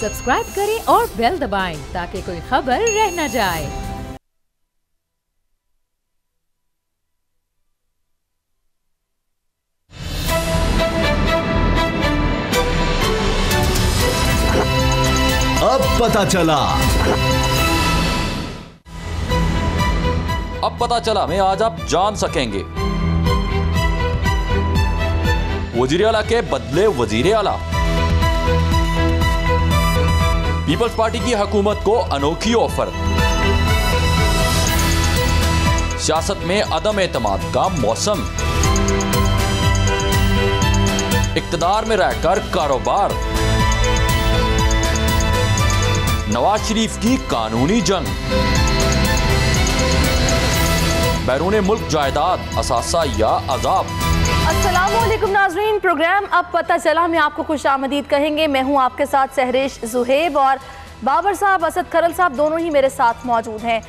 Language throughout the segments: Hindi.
सब्सक्राइब करें और बेल दबाएं ताकि कोई खबर रह न जाए। अब पता चला। अब पता चला में आज आप जान सकेंगे, वजीर आला के बदले वजीर आला। पीपल्स पार्टी की हुकूमत को अनोखी ऑफर। सियासत में अदम एतमाद का मौसम। इक्तदार में रहकर कारोबार। नवाज शरीफ की कानूनी जंग। बैरून मुल्क जायदाद, असासा या अजाब। अस्सलामुअलैकुम नाज़रीन, प्रोग्राम अब पता चला में आपको खुश आमदीद कहेंगे। मैं हूं आपके साथ सहरेश जुहेब और बाबर साहब, असद खरल साहब दोनों ही मेरे साथ मौजूद हैं।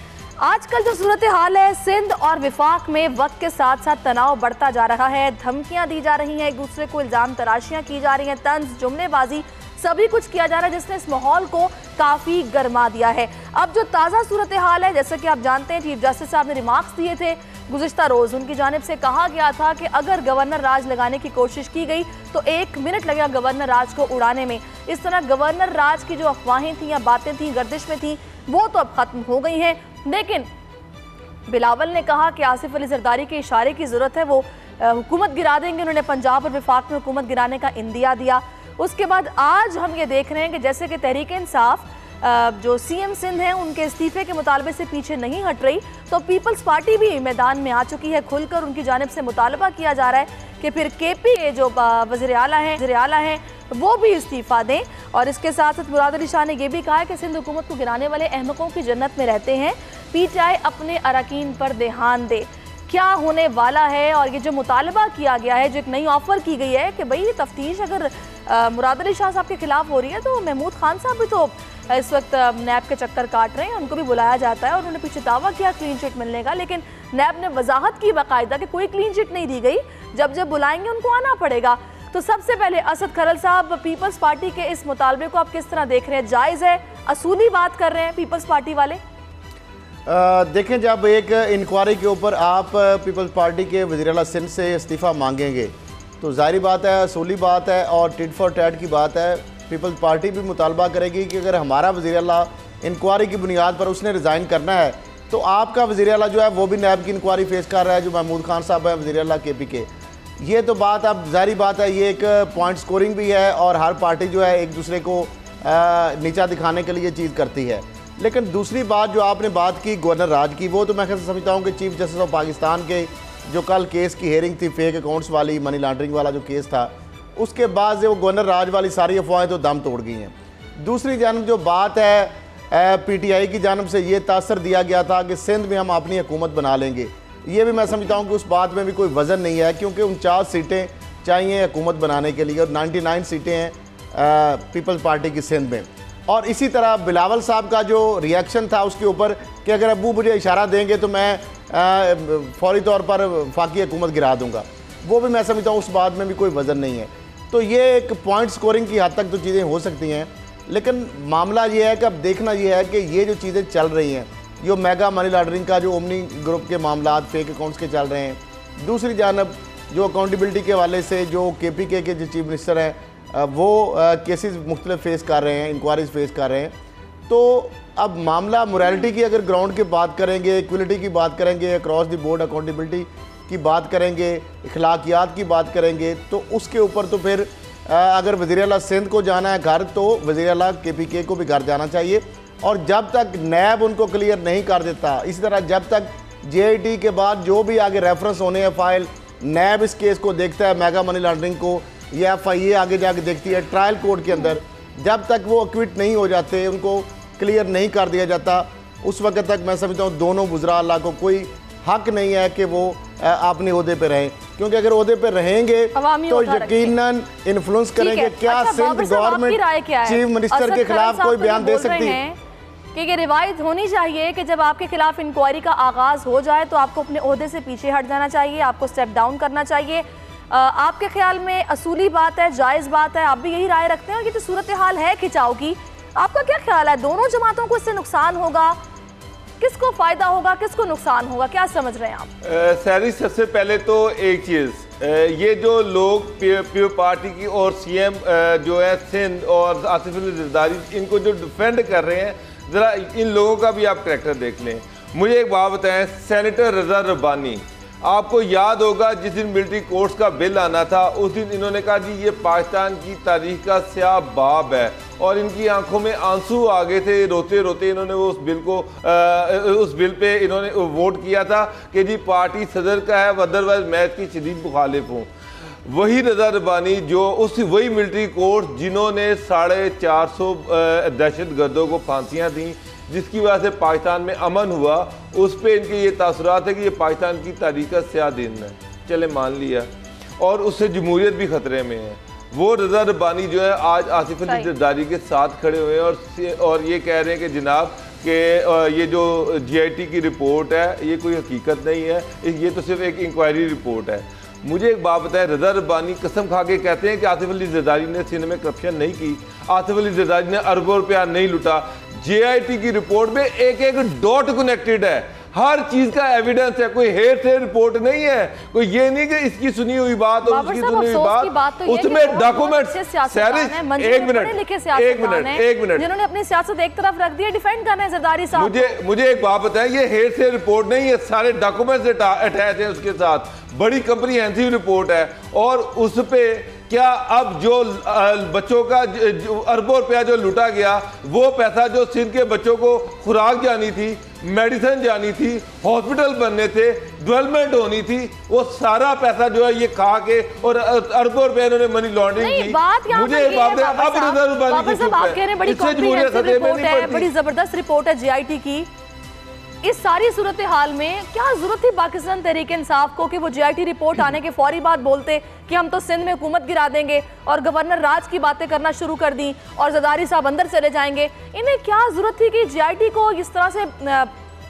आजकल जो सूरत हाल है सिंध और विफाक में, वक्त के साथ साथ तनाव बढ़ता जा रहा है। धमकियां दी जा रही हैं, एक दूसरे को इल्ज़ाम तराशियां की जा रही हैं, तंज जुमलेबाजी सभी कुछ किया जा रहा है, जिसने इस माहौल को काफ़ी गर्मा दिया है। अब जो ताज़ा सूरत हाल है, जैसा कि आप जानते हैं चीफ जस्टिस साहब ने रिमार्क्स दिए थे गुज़िश्ता रोज़। उनकी जानिब से कहा गया था कि अगर गवर्नर राज लगाने की कोशिश की गई तो 1 मिनट लगेगा गवर्नर राज को उड़ाने में। इस तरह गवर्नर राज की जो अफवाहें थी या बातें थी, गर्दिश में थी, वो तो अब ख़त्म हो गई हैं। लेकिन बिलावल ने कहा कि आसिफ अली जरदारी के इशारे की ज़रूरत है, वो हुकूमत गिरा देंगे। उन्होंने पंजाब और विफाक में हुकूमत गिराने का इंदिया दिया। उसके बाद आज हम ये देख रहे हैं कि जैसे कि तहरीक इंसाफ जो सीएम सिंध हैं उनके इस्तीफे के मुतालबे से पीछे नहीं हट रही, तो पीपल्स पार्टी भी मैदान में आ चुकी है। खुलकर उनकी जानिब से मुतालबा किया जा रहा है कि फिर केपी जो वज़ीर आला हैं वो भी इस्तीफ़ा दें। और इसके साथ साथ मुराद अली शाह ने यह भी कहा है कि सिंध हुकूमत को गिराने वाले अहमकों की जन्नत में रहते हैं, पीटीआई अपने अरकान पर ध्यान दे। क्या होने वाला है? और ये जो मुतालबा किया गया है, जो एक नई ऑफर की गई है कि भाई तफ्तीश अगर मुराद अली शाह साहब के खिलाफ हो रही है तो महमूद खान साहब भी तो इस वक्त नैब के चक्कर काट रहे हैं, उनको भी बुलाया जाता है। और उन्होंने पीछे दावा किया क्लीन चिट मिलने का, लेकिन नैब ने वजाहत की बाकायदा कि कोई क्लीन चिट नहीं दी गई, जब जब बुलाएंगे उनको आना पड़ेगा। तो सबसे पहले असद खरल साहब, पीपल्स पार्टी के इस मुतालबे को आप किस तरह देख रहे हैं? जायज़ है? असूली बात कर रहे हैं पीपल्स पार्टी वाले? देखें, जब एक इंक्वायरी के ऊपर आप पीपल्स पार्टी के वज़ीर आला सिंध से इस्तीफ़ा मांगेंगे तो जाहिर बात है, असूली बात है और टिट फॉर टैट की बात है। पीपल्स पार्टी भी मुतालबा करेगी कि अगर हमारा वज़ीर आला इंक्वायरी की बुनियाद पर उसने रिज़ाइन करना है तो आपका वज़ीर आला जो है वो भी नैब की इंक्वायरी फेस कर रहा है, जो महमूद खान साहब है वज़ीर आला केपी के। ये तो बात अब जाहिर बात है, ये एक पॉइंट स्कोरिंग भी है और हर पार्टी जो है एक दूसरे को नीचा दिखाने के लिए चीज़ करती है। लेकिन दूसरी बात जो आपने बात की गवर्नर राज की, वो तो मैं समझता हूँ कि चीफ जस्टिस ऑफ पाकिस्तान के जो कल केस की हेयरिंग थी, फेक अकाउंट्स वाली, मनी लॉन्ड्रिंग वाला जो केस था, उसके बाद से वो गवर्नर राज वाली सारी अफवाहें तो दम तोड़ गई हैं। दूसरी जानब जो बात है पीटीआई की जानब से ये तासर दिया गया था कि सिंध में हम अपनी हुकूमत बना लेंगे, ये भी मैं समझता हूँ कि उस बात में भी कोई वज़न नहीं है, क्योंकि 49 सीटें चाहिए हुकूमत बनाने के लिए और 99 सीटें हैं पीपल्स पार्टी की सिंध में। और इसी तरह बिलावल साहब का जो रिएक्शन था उसके ऊपर कि अगर अब्बू मुझे इशारा देंगे तो मैं फौरी तौर पर वफाकी हुकूमत गिरा दूंगा, वो भी मैं समझता हूँ उस बात में भी कोई वज़न नहीं है। तो ये एक पॉइंट स्कोरिंग की हद तक तो चीज़ें हो सकती हैं, लेकिन मामला ये है कि अब देखना ये है कि ये जो चीज़ें चल रही हैं, जो मेगा मनी लॉन्ड्रिंग का जो ओमनी ग्रुप के मामला फेक अकाउंट्स के चल रहे हैं, दूसरी जानब जो अकाउंटेबिलिटी के हवाले से जो KPK के जो चीफ मिनिस्टर हैं वो केसेस मुख्तलिफ फेस कर रहे हैं, इंक्वायरीज फेस कर रहे हैं। तो अब मामला मोरालिटी की अगर ग्राउंड की बात करेंगे, इक्वलिटी की बात करेंगे, अक्रॉस द बोर्ड अकाउंटेबिलिटी की बात करेंगे, अखलाकियात की बात करेंगे, तो उसके ऊपर तो फिर अगर वज़ीर आला सिंध को जाना है घर तो वज़ीर आला KPK को भी घर जाना चाहिए। और जब तक नैब उनको क्लियर नहीं कर देता, इसी तरह जब तक JIT के बाद जो भी आगे रेफरेंस होने हैं फाइल, नैब इस केस को देखता है मेगा मनी लॉन्ड्रिंग को, या FIA आगे जाके देखती है ट्रायल कोर्ट के अंदर, जब तक वो एक्विट नहीं हो जाते, उनको क्लियर नहीं कर दिया जाता, उस वक्त तक मैं समझता हूँ दोनों वज़रा अल्लाह को कोई हक नहीं है कि वो अपने ओहदे पे रहें, क्योंकि अगर ओहदे पे रहेंगे तो यकीनन इन्फ्लुएंस करेंगे। क्या सिंध गवर्नमेंट चीफ मिनिस्टर के खिलाफ कोई बयान दे सकती है? कि ये रिवायत होनी चाहिए कि जब आपके खिलाफ इंक्वायरी का आगाज़ हो जाए तो आपको अपने ओहदे से पीछे हट जाना चाहिए, आपको स्टेप डाउन करना चाहिए। आपके ख्याल में असूली बात है, जायज़ बात है, आप भी यही राय रखते हैं? और ये तो सूरत हाल है खिंचाव की, आपका क्या ख्याल है, दोनों जमातों को इससे नुकसान होगा, किसको फायदा होगा, किसको नुकसान होगा, क्या समझ रहे हैं आप? सैरी, सबसे पहले तो एक चीज़, ये जो लोग पीपल पार्टी की और सीएम जो है सिंध और आसिफ अली जरदारी, इनको जो डिफेंड कर रहे हैं, ज़रा इन लोगों का भी आप करैक्टर देख लें। मुझे एक बात बताएं, सेनेटर रज़ा रब्बानी, आपको याद होगा जिस दिन मिलिट्री कोर्ट्स का बिल आना था, उस दिन इन्होंने कहा जी ये पाकिस्तान की तारीख का स्याह बाब है, और इनकी आंखों में आंसू आ गए थे, रोते रोते इन्होंने वो उस बिल पे इन्होंने वोट किया था कि जी पार्टी सदर का है, अदरवाइज मैं इसकी शदीद मुखालिफ हूँ। वही रज़ा रब्बानी जो वही मिलिट्री कोर्ट जिन्होंने 450 दहशत गर्दों को फांसियाँ दी, जिसकी वजह से पाकिस्तान में अमन हुआ, उस पर इनके ये तासुरात है कि ये पाकिस्तान की तारीख का स्याह दिन है, चले मान लिया, और उससे जमहूरियत भी ख़तरे में है। वो रज़ा रब्बानी जो है आज आसिफ अली जरदारी के साथ खड़े हुए हैं और ये कह रहे हैं कि जनाब कि ये जो GIT की रिपोर्ट है ये कोई हकीकत नहीं है, ये तो सिर्फ एक इंक्वायरी रिपोर्ट है। मुझे एक बात बताएं, रज़ा रब्बानी कसम खा के कहते हैं कि आसिफ अली जरदारी ने सिंध में करप्शन नहीं की, आसिफ अली जरदारी ने अरबों रुपया नहीं लुटा। JIT की रिपोर्ट में एक एक डॉट कनेक्टेड है, हर चीज का एविडेंस है, कोई हेर से रिपोर्ट नहीं है, कोई ये नहीं कि इसकी सुनी हुई बात और उसकी सुनी हुई बात, उसमें डॉक्यूमेंट्स, एक मिनट जिन्होंने अपनी सियासत एक तरफ रख दी है, डिफेंड करना है जरदारी साहब। मुझे एक बात बताएं, ये हेर से रिपोर्ट नहीं है, सारे डॉक्यूमेंट्स अटैच है उसके साथ, बड़ी कंप्रीहेंसिव रिपोर्ट है, और उस पे क्या अब जो बच्चों का अरबों रुपया जो लूटा गया, वो पैसा जो सिंध के बच्चों को खुराक जानी थी, मेडिसिन जानी थी, हॉस्पिटल बनने थे, डेवलपमेंट होनी थी, वो सारा पैसा जो है ये खा के और अरबों रुपए इन्होंने मनी लॉन्ड्रिंग की। मुझे बड़ी जबरदस्त रिपोर्ट है JIT की। इस सारी सूरत हाल में क्या जरूरत थी पाकिस्तान तहरीक इंसाफ को कि वो JIT रिपोर्ट आने के फौरी बाद बोलते कि हम तो सिंध में हुकूमत गिरा देंगे और गवर्नर राज की बातें करना शुरू कर दी और जरदारी साहब अंदर चले जाएंगे। इन्हें क्या जरूरत थी कि JIT को इस तरह से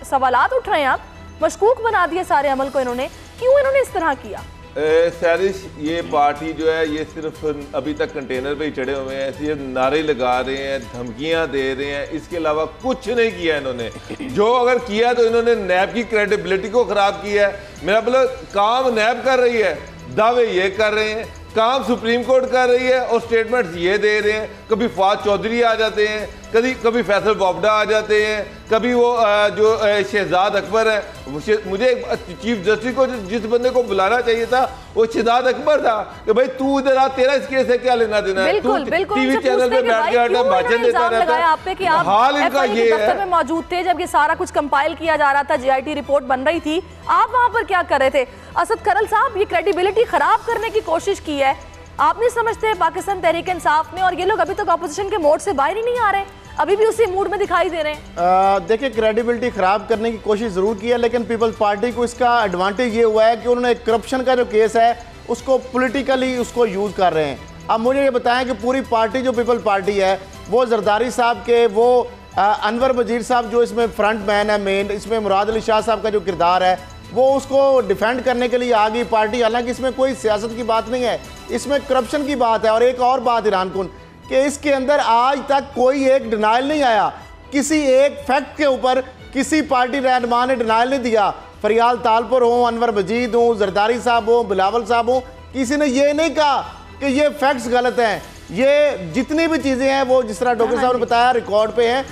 सवालात उठ रहे हैं, आप मशकूक बना दिए सारे अमल को, इन्होंने क्यों इन्होंने इस तरह किया? सैरिश, ये पार्टी जो है ये सिर्फ अभी तक कंटेनर पे ही चढ़े हुए हैं, सिर्फ नारे लगा रहे हैं, धमकियां दे रहे हैं, इसके अलावा कुछ नहीं किया इन्होंने। जो अगर किया तो इन्होंने नैब की क्रेडिबिलिटी को खराब किया है। मेरा मतलब काम नैब कर रही है, दावे ये कर रहे हैं, काम सुप्रीम कोर्ट कर रही है और स्टेटमेंट्स ये दे रहे हैं। कभी फवाद चौधरी आ जाते हैं, कभी फैसल बॉबडा आ जाते हैं, कभी वो जो शहजाद अकबर है। मुझे चीफ जस्टिस को जिस बंदे को बुलाना चाहिए था वो शहजाद अकबर था कि भाई तू इधर आ, तेरा इस केस से क्या लेना देना है, तू टीवी चैनल पे बैठ के भाषण देता रहता है। हाल इनका ये है, में मौजूद थे जब ये सारा कुछ कंपाइल किया जा रहा था, JIT रिपोर्ट बन रही थी, आप वहां पर क्या कर रहे थे? असद करल साहब, ये क्रेडिबिलिटी खराब करने की कोशिश की है, आप नहीं समझते पाकिस्तान तहरीक इंसाफ ने, और ये लोग अभी तक अपोजिशन के मोड से बाहर ही नहीं आ रहे, अभी भी उसी मूड में दिखाई दे रहे हैं। देखिए, क्रेडिबिलिटी खराब करने की कोशिश जरूर की है, लेकिन पीपल्स पार्टी को इसका एडवांटेज ये हुआ है कि उन्होंने करप्शन का जो केस है उसको पॉलिटिकली उसको यूज कर रहे हैं। अब मुझे ये बताएं कि पूरी पार्टी जो पीपल्स पार्टी है वो जरदारी साहब के, वो अनवर वजीर साहब जो इसमें फ्रंट मैन है मेन, इसमें मुराद अली शाह साहब का जो किरदार है वो उसको डिफेंड करने के लिए आ गई पार्टी। हालांकि इसमें कोई सियासत की बात नहीं है, इसमें करप्शन की बात है। और एक और बात ईरान कुन कि इसके अंदर आज तक कोई एक डिनाइल नहीं आया, किसी एक फैक्ट के ऊपर किसी पार्टी रहनुमा ने डिनाइल नहीं दिया। फरियाल तालपुर हो, अनवर मजीद हो, जरदारी साहब हो, बिलावल साहब हो, किसी ने ये नहीं कहा कि ये फैक्ट्स गलत हैं। ये जितनी भी चीज़ें हैं वो जिस तरह डॉक्टर साहब ने बताया रिकॉर्ड पे हैं।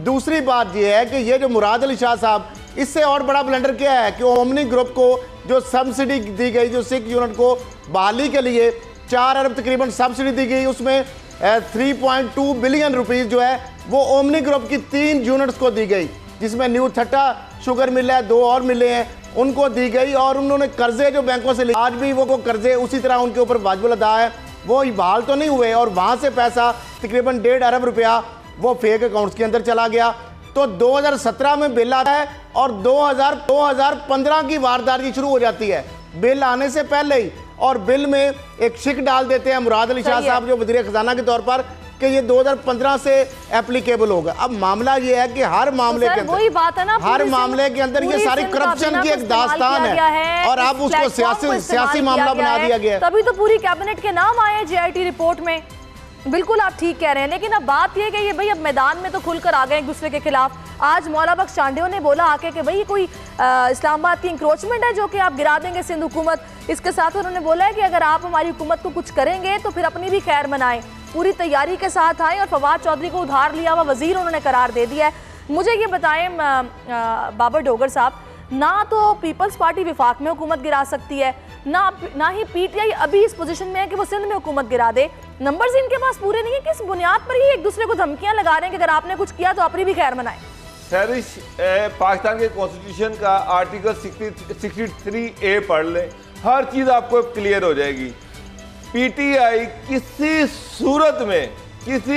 दूसरी बात ये है कि ये जो मुराद अली शाह साहब, इससे और बड़ा ब्लंडर क्या है कि ओमनी ग्रुप को जो सब्सिडी दी गई, जो सिख यूनिट को बहाली के लिए 4 अरब तकरीबन सब्सिडी दी गई, उसमें 3.2 बिलियन रुपीस जो है वो ओमनी ग्रुप की 3 यूनिट्स को दी गई, जिसमें न्यू थट्टा शुगर मिल है, 2 और मिले हैं, उनको दी गई। और उन्होंने कर्जे जो बैंकों से लिए, आज भी वो कर्जे उसी तरह उनके ऊपर वाजिब अदा है, वो बहाल तो नहीं हुए। और वहाँ से पैसा तकरीबन 1.5 अरब रुपया वो फेक अकाउंट्स के अंदर चला गया। तो 2017 में बिल आता है और 2015 की वारदाती शुरू हो जाती है बिल आने से पहले ही। और बिल में एक शिक डाल देते हैं मुराद अली शाह साहब जो वज़ीर खजाना के तौर पर कि ये 2015 से एप्लीकेबल होगा। अब मामला ये है कि हर मामले के अंदर, वही बात है ना, हर मामले के अंदर ये सारी करप्शन की एक दास्तान है और अब उसको सियासी मामला बना दिया गया है। तभी तो पूरी कैबिनेट के नाम आए JIT रिपोर्ट में। बिल्कुल आप ठीक कह रहे हैं, लेकिन अब बात यह है कि ये भाई अब मैदान में तो खुलकर आ गए एक दूसरे के खिलाफ। आज मौला बख्श चांडियों ने बोला आके कि भाई कोई इस्लामाबाद की इंक्रोचमेंट है जो कि आप गिरा देंगे सिंध हुकूमत। इसके साथ उन्होंने बोला है कि अगर आप हमारी हुकूमत को कुछ करेंगे तो फिर अपनी भी खैर मनाएं, पूरी तैयारी के साथ आएँ। और फवाद चौधरी को उधार लिया हुआ वजीर उन्होंने करार दे दिया है। मुझे ये बताएं बाबर डोगर साहब, ना तो पीपल्स पार्टी विफाक में हुकूमत गिरा सकती है, ना ही पीटीआई अभी इस पोजीशन में है कि वो सिंध में हुकूमत गिरा दे। नंबर्स इनके पास पूरे नहीं है। किस बुनियाद पर ये एक दूसरे को धमकियां लगा रहे हैं कि अगर आपने कुछ किया तो अपनी भी खैर मनाएं? सहरिश, पाकिस्तान के कॉन्स्टिट्यूशन का आर्टिकल 63A पढ़ लें, हर चीज़ आपको क्लियर हो जाएगी। पीटीआई किसी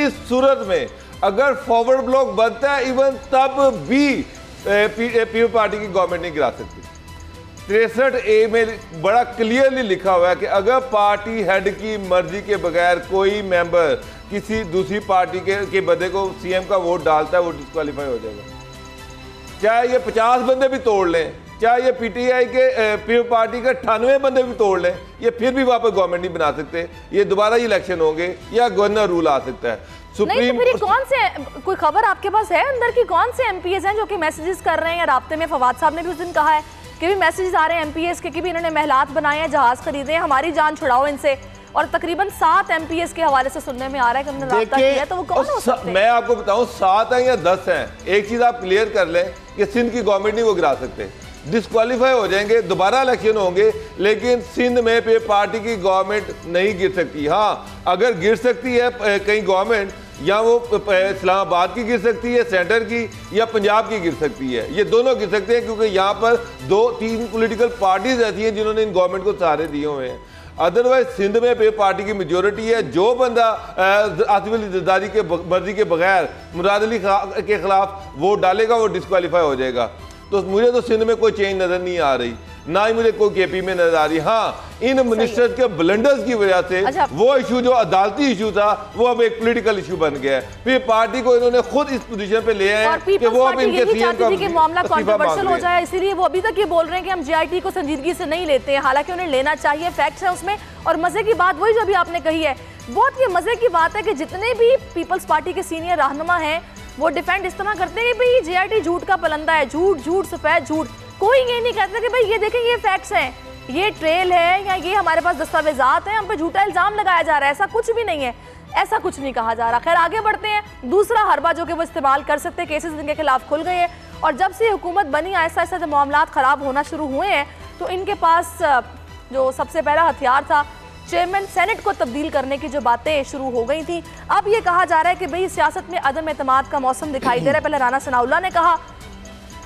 सूरत में अगर फॉरवर्ड ब्लॉक बनता है, इवन तब भी पीपल्स पार्टी की गवर्नमेंट नहीं गिरा सकती। 63A में बड़ा क्लियरली लिखा हुआ है कि अगर पार्टी हेड की मर्जी के बगैर कोई मेंबर किसी दूसरी पार्टी के बंदे को सीएम का वोट डालता है, वो डिस्क्वालीफाई हो जाएगा। चाहे ये 50 बंदे भी तोड़ लें, चाहे ये पीटीआई के पीपल्स पार्टी के 98 बंदे भी तोड़ लें, ये फिर भी वापस गवर्नमेंट नहीं बना सकते। ये दोबारा इलेक्शन होंगे या गवर्नर रूल आ सकता है। नहीं तो फिर कौन से, कोई खबर आपके पास है अंदर की कौन से एमपीएस हैं जो कि मैसेजेस कर रहे हैं या राब्ते में? फवाद साहब ने भी उस दिन कहा है कि भी मैसेजेस आ रहे हैं एमपीएस के कि भी इन्होंने महलात बनाए हैं, जहाज खरीदे हैं, हमारी जान छुड़ाओ इनसे। और तकरीबन 7 एमपीएस के हवाले से सुनने में आ रहा है कि उन्होंने राब्ता किया है। तो वो कौन हो सकते हैं? मैं आपको बताऊं 7 हैं या 10 हैं, एक चीज आप क्लियर कर लें कि सिंध की गवर्नमेंट नहीं वो गिरा सकते, डिस्क्वालीफाई हो जाएंगे, दोबारा इलेक्शन होंगे, लेकिन सिंध में पे पार्टी की गवर्नमेंट नहीं गिर सकती। हाँ, अगर गिर सकती है कहीं गवर्नमेंट, या वो इस्लामाबाद की गिर सकती है सेंटर की, या पंजाब की गिर सकती है। ये दोनों गिर सकते हैं क्योंकि यहाँ पर 2-3 पॉलिटिकल पार्टीज ऐसी हैं जिन्होंने इन गवर्नमेंट को सहारे दिए हुए हैं। अदरवाइज सिंध में पे पार्टी की मेजोरिटी है। जो बंदा आसिफ अली जरदारी के मर्जी के बगैर मुराद अली के खिलाफ वोट डालेगा वो डिस्क्वालीफाई हो जाएगा। तो मुझे तो सिंध में कोई चेंज नजर नहीं आ रही, ना ही मुझे कोई केपी में नजर आ रही। हाँ, इन मिनिस्टर्स के ब्लंडर्स की वजह से वो इशू जो अदालती इशू था वो अब एक पॉलिटिकल इशू बन गया है। फिर पार्टी को इन्होंने खुद इस पोजीशन पे ले आए कि वो अब इनके सीएम का मामला कंट्रोवर्शियल हो जाए, इसीलिए वो अभी तक ये बोल रहे हैं कि हम जीआईटी को संजीदगी से नहीं लेते हैं, हालांकि उन्हें लेना चाहिए, फैक्ट्स है उसमें। और मजे की बात वही जो अभी आपने कही है, बहुत ये मजे की बात है कि जितने भी पीपल्स पार्टी के सीनियर रहनुमा हैं वो डिफेंड इस तरह करते हैं कि भाई जीआईटी झूठ का पलंदा है, झूठ झूठ सफेद झूठ। कोई ये नहीं कहता कि भाई ये देखें ये फैक्ट्स हैं, ये ट्रेल है, या ये हमारे पास दस्तावेजात हैं, हम पे झूठा इल्जाम लगाया जा रहा है। ऐसा कुछ भी नहीं है, ऐसा कुछ नहीं कहा जा रहा। खैर आगे बढ़ते हैं। दूसरा हरबा जो कि वो इस्तेमाल कर सकते हैं, केसेस इनके खिलाफ खुल गए हैं। और जब से हुकूमत बनी, आहिस्ता आहिस्ता जब मामलात ख़राब होना शुरू हुए हैं तो इनके पास जो सबसे पहला हथियार था चेयरमैन सेनेट को तब्दील करने की जो बातें शुरू हो गई थी। अब ये कहा जा रहा है कि भाई सियासत में अदम एतमाद का मौसम दिखाई दे रहा है। पहले राना सनाउल्लाह ने कहा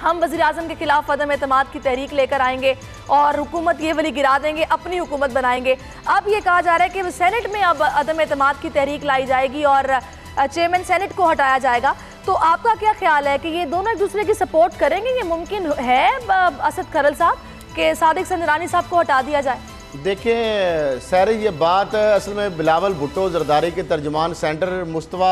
हम वज़ीर आज़म के खिलाफ अदम एतमाद की तहरीक लेकर आएंगे और हुकूमत ये वाली गिरा देंगे, अपनी हुकूमत बनाएंगे। अब ये कहा जा रहा है कि सेनेट में अब अदम एतमाद की तहरीक लाई जाएगी और चेयरमैन सेनेट को हटाया जाएगा। तो आपका क्या ख्याल है कि ये दोनों एक दूसरे की सपोर्ट करेंगे? ये मुमकिन है असद खरल साहब कि सादिक संदरानी साहब को हटा दिया जाए? देखिए सारी ये बात असल में बिलावल भुट्टो जरदारी के तर्जुमान सेंटर मुस्तफ़ा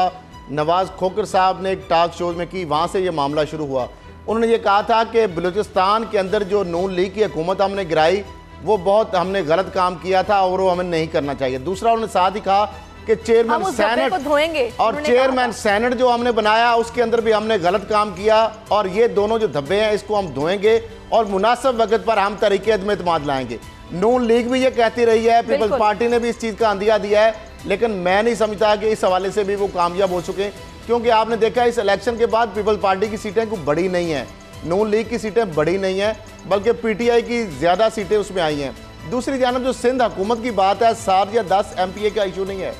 नवाज़ खोकर साहब ने एक टॉक शो में की, वहाँ से ये मामला शुरू हुआ। उन्होंने ये कहा था कि बलूचिस्तान के अंदर जो नून लीग की हुकूमत हमने गिराई वो बहुत हमने गलत काम किया था और वो हमें नहीं करना चाहिए। दूसरा उन्होंने साथ ही कहा कि चेयरमैन सेनेट और चेयरमैन सेनेट जो हमने बनाया उसके अंदर भी हमने गलत काम किया और ये दोनों जो धब्बे हैं इसको हम धोएंगे और मुनासिब वक्त पर हम तरीके अदम एतमाद लाएंगे। नून लीग भी ये कहती रही है, पीपल्स पार्टी ने भी इस चीज़ का अंदिया दिया है, लेकिन मैं नहीं समझता कि इस हवाले से भी वो कामयाब हो चुके, क्योंकि आपने देखा इस इलेक्शन के बाद पीपल्स पार्टी की सीटें कोई बड़ी नहीं हैं, नून लीग की सीटें बड़ी नहीं हैं, बल्कि पीटीआई की ज़्यादा सीटें उसमें आई हैं। दूसरी जानब जो सिंध हुकूमत की बात है, 7 या 10 MPA का इशू नहीं है।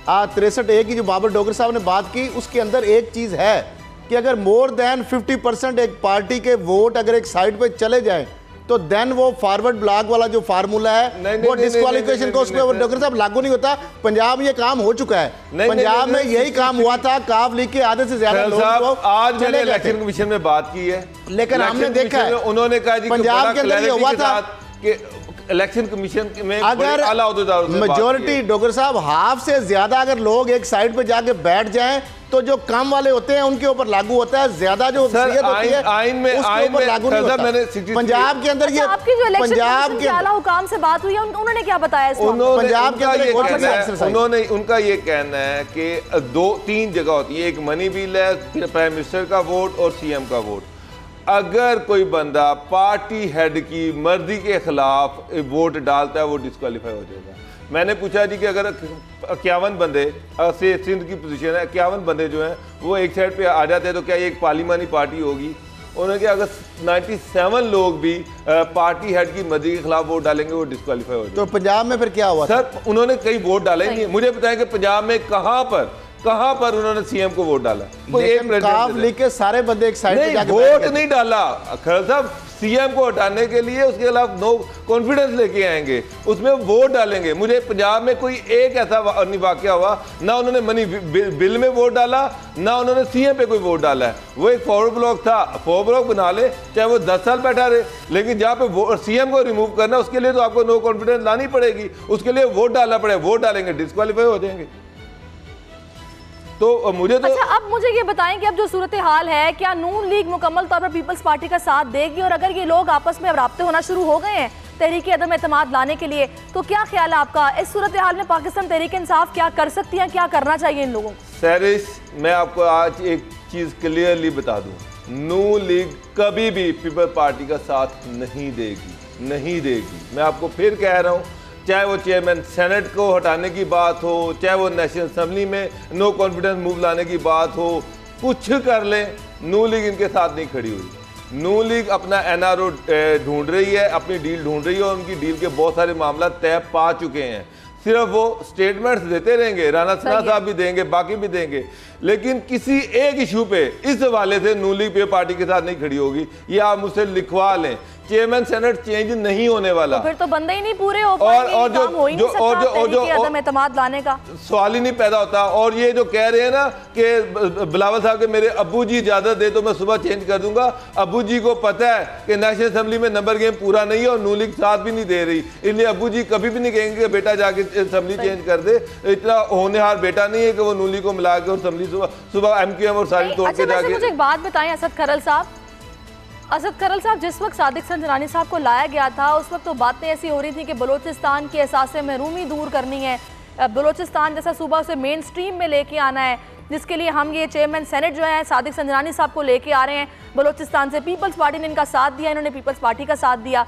63A की जो बाबर डोगर साहब ने बात की उसके अंदर एक चीज़ है कि अगर मोर देन 50% एक पार्टी के वोट अगर एक साइड पर चले जाएँ तो देन वो फॉरवर्ड ब्लॉक वाला जो फार्मूला है वो डिस्क्वालिफिकेशन को उसमें डॉक्टर साहब लागू नहीं होता। पंजाब ये काम हो चुका है, पंजाब में यही काम हुआ था, काफ लीग के आधे से ज्यादा लोग आज मैंने इलेक्शन कमीशन में बात की है, लेकिन हमने देखा है उन्होंने कहा जी पंजाब के अंदर ये हुआ था कि इलेक्शन कमीशन में अगर मेजोरिटी डॉक्टर साहब हाफ से ज्यादा अगर लोग एक साइड पे जाके बैठ जाएं तो तो जो काम वाले होते हैं उनके ऊपर लागू होता है, ज्यादा जो अक्सरियत होती है आइन में लागू नहीं होता। पंजाब के अंदर ये आपकी जो पंजाब के आला हुकाम से बात हुई है उन्होंने क्या बताया इस पंजाब के अंदर उनका ये कहना है कि 2-3 जगह होती है, एक मनी बिल है, प्राइम मिनिस्टर का वोट और सीएम का वोट। अगर कोई बंदा पार्टी हेड की मर्जी के खिलाफ वोट डालता है वो डिस्क्वालीफाई हो जाएगा। मैंने पूछा जी कि अगर 51 बंदे से सिंध की पोजीशन है, 51 बंदे जो हैं वो एक साइड पे आ जाते हैं तो क्या ये एक पार्लिमानी पार्टी होगी? उन्होंने कहा अगर 97 लोग भी पार्टी हेड की मर्जी के खिलाफ वोट डालेंगे वो डिस्क्वालीफाई हो जाएगा। तो पंजाब में फिर क्या हुआ सर? उन्होंने कई वोट डाले नहीं, मुझे बताएं कि पंजाब में कहां पर उन्होंने सीएम को वोट डाला? लेके सारे बंदे एक साइड नहीं, वोट नहीं डाला खैर साहब, सीएम को हटाने के लिए उसके खिलाफ नो कॉन्फिडेंस लेके आएंगे, उसमें वोट डालेंगे। मुझे पंजाब में कोई एक ऐसा वाकया हुआ ना उन्होंने मनी बिल में वोट डाला ना उन्होंने सीएम पे कोई वोट डाला है। वो एक फॉरवर्ड ब्लॉक था, फॉरवर्ड ब्लॉक बना ले चाहे वो 10 साल बैठा रहे, लेकिन जहाँ पे सीएम को रिमूव करना उसके लिए तो आपको नो कॉन्फिडेंस लानी पड़ेगी, उसके लिए वोट डालना पड़ेगा। वोट डालेंगे डिस्क्वालीफाई हो जाएंगे। तो मुझे तो अच्छा, अब मुझे ये बताएं कि अब जो सूरत हाल है, क्या नून लीग मुकम्मल तौर पर पीपल्स पार्टी का साथ देगी? और अगर ये लोग आपस में अब राब्ते होना शुरू हो गए हैं तहरीक अदम एतमाद लाने के लिए, तो क्या ख्याल है आपका इस सूरत हाल में पाकिस्तान तहरीक इंसाफ क्या कर सकती है, क्या करना चाहिए इन लोगों को? सैरिश, मैं आपको आज एक चीज क्लियरली बता दूं, नून लीग कभी भी पीपल्स पार्टी का साथ नहीं देगी। मैं आपको फिर कह रहा हूं, चाहे वो चेयरमैन सेनेट को हटाने की बात हो, चाहे वो नेशनल असेंबली में नो कॉन्फिडेंस मूव लाने की बात हो, कुछ कर लें, नून लीग इनके साथ नहीं खड़ी हुई। नून लीग अपना एनआरओ ढूंढ रही है, अपनी डील ढूंढ रही है और उनकी डील के बहुत सारे मामला तय पा चुके हैं। सिर्फ वो स्टेटमेंट्स देते रहेंगे, राना सना साहब भी देंगे, बाकी भी देंगे, लेकिन किसी एक इशू पे इस हवाले से नून लीग पे पार्टी के साथ नहीं खड़ी होगी। ये आप मुझसे लिखवा लें, चेयरमैन सेनेट चेंज नहीं होने वाला। तो फिर तो बंदे ही नहीं पूरे हो पाएंगे, और जो एतमाद लाने का सवाल ही नहीं पैदा होता। और ये जो कह रहे हैं ना कि बिलावल साहब के मेरे अब्बू जी इजाजत दे तो मैं सुबह चेंज कर दूंगा, अब्बू जी को पता है कि नेशनल असेंबली में नंबर गेम पूरा नहीं है और नून लीग साथ भी नहीं दे रही, इसलिए अब्बू जी कभी भी नहीं कहेंगे कि बेटा जाके असेंबली चेंज कर दे। इतना होनहार बेटा नहीं है कि वो नून लीग को मिला के और असेंबली सुबह एमक्यूएम और सारी तोड़ के जाके। मुझे एक बात बताएं असद खरल साहब, जिस वक्त सादिक संजरानी साहब को लाया गया था उस वक्त तो बातें ऐसी हो रही थी कि बलूचिस्तान की एहसास महरूमी दूर करनी है, बलूचिस्तान जैसा सूबा उसे मेन स्ट्रीम में लेके आना है, जिसके लिए हम ये चेयरमैन सेनेट जो है सादिक संजरानी साहब को लेके आ रहे हैं बलूचिस्तान से। पीपल्स पार्टी ने इनका साथ दिया, इन्होंने पीपल्स पार्टी का साथ दिया।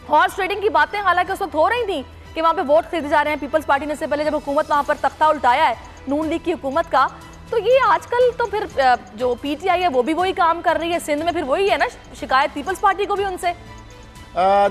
हॉर्स ट्रेडिंग की बातें हालांकि उस वक्त हो रही थी कि वहाँ पे वोट खरीदे जा रहे हैं पीपल्स पार्टी ने, से पहले जब हुकूमत वहाँ पर तख्ता उल्टाया है नून लीग की हुकूमत का। तो ये आजकल तो फिर जो पीटीआई है वो भी वही काम कर रही है, सिंध में फिर वही है ना, शिकायत पीपल्स पार्टी को भी उनसे।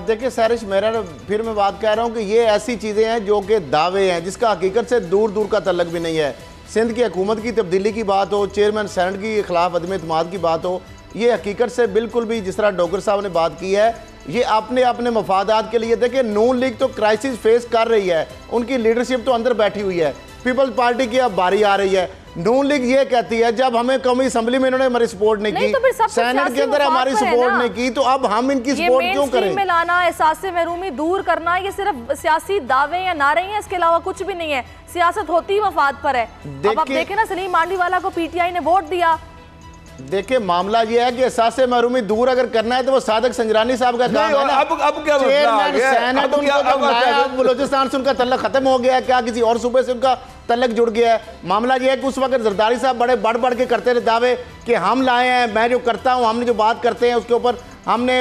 देखिए सैरिश, मेरा फिर मैं बात कह रहा हूँ कि ये ऐसी चीज़ें हैं जो कि दावे हैं जिसका हकीकत से दूर दूर का तल्लक भी नहीं है। सिंध की हुकूमत की तब्दीली की बात हो, चेयरमैन सेनेट के खिलाफ अदम एतमाद की बात हो, ये हकीकत से बिल्कुल भी जिस तरह डोगर साहब ने बात की है, ये अपने मफादात के लिए। देखिए नून लीग तो क्राइसिस फेस कर रही है, उनकी लीडरशिप तो अंदर बैठी हुई है, पीपल्स पार्टी की अब बारी आ रही है। नून लीग ये कहती है जब हमें कौमी असेंबली में इन्होंने हमारी सपोर्ट नहीं की, तो सेनेट के अंदर हमारी सपोर्ट नहीं की, तो अब हम इनकी सपोर्ट क्यों करें? में लाना, एहसास महरूमी दूर करना, ये सिर्फ सियासी दावे या नारे हैं, इसके अलावा कुछ भी नहीं है। सियासत होती ही मफाद पर है। अब आप देखें ना, सलीम मांडीवाला को पीटीआई ने वोट दिया। देखिए मामला ये है कि एहसास महरूमी दूर अगर करना है तो वो सादिक संजरानी साहब का काम है ना। अब क्या बलूचिस्तान से उनका तल्लक खत्म हो गया है, क्या किसी और सूबे से उनका तल्लक जुड़ गया है? मामला ये है कि उस वक्त जरदारी साहब बड़े बढ़ के करते रहे दावे कि हम लाए हैं, मैं जो करता हूँ, हमने जो बात करते हैं उसके ऊपर हमने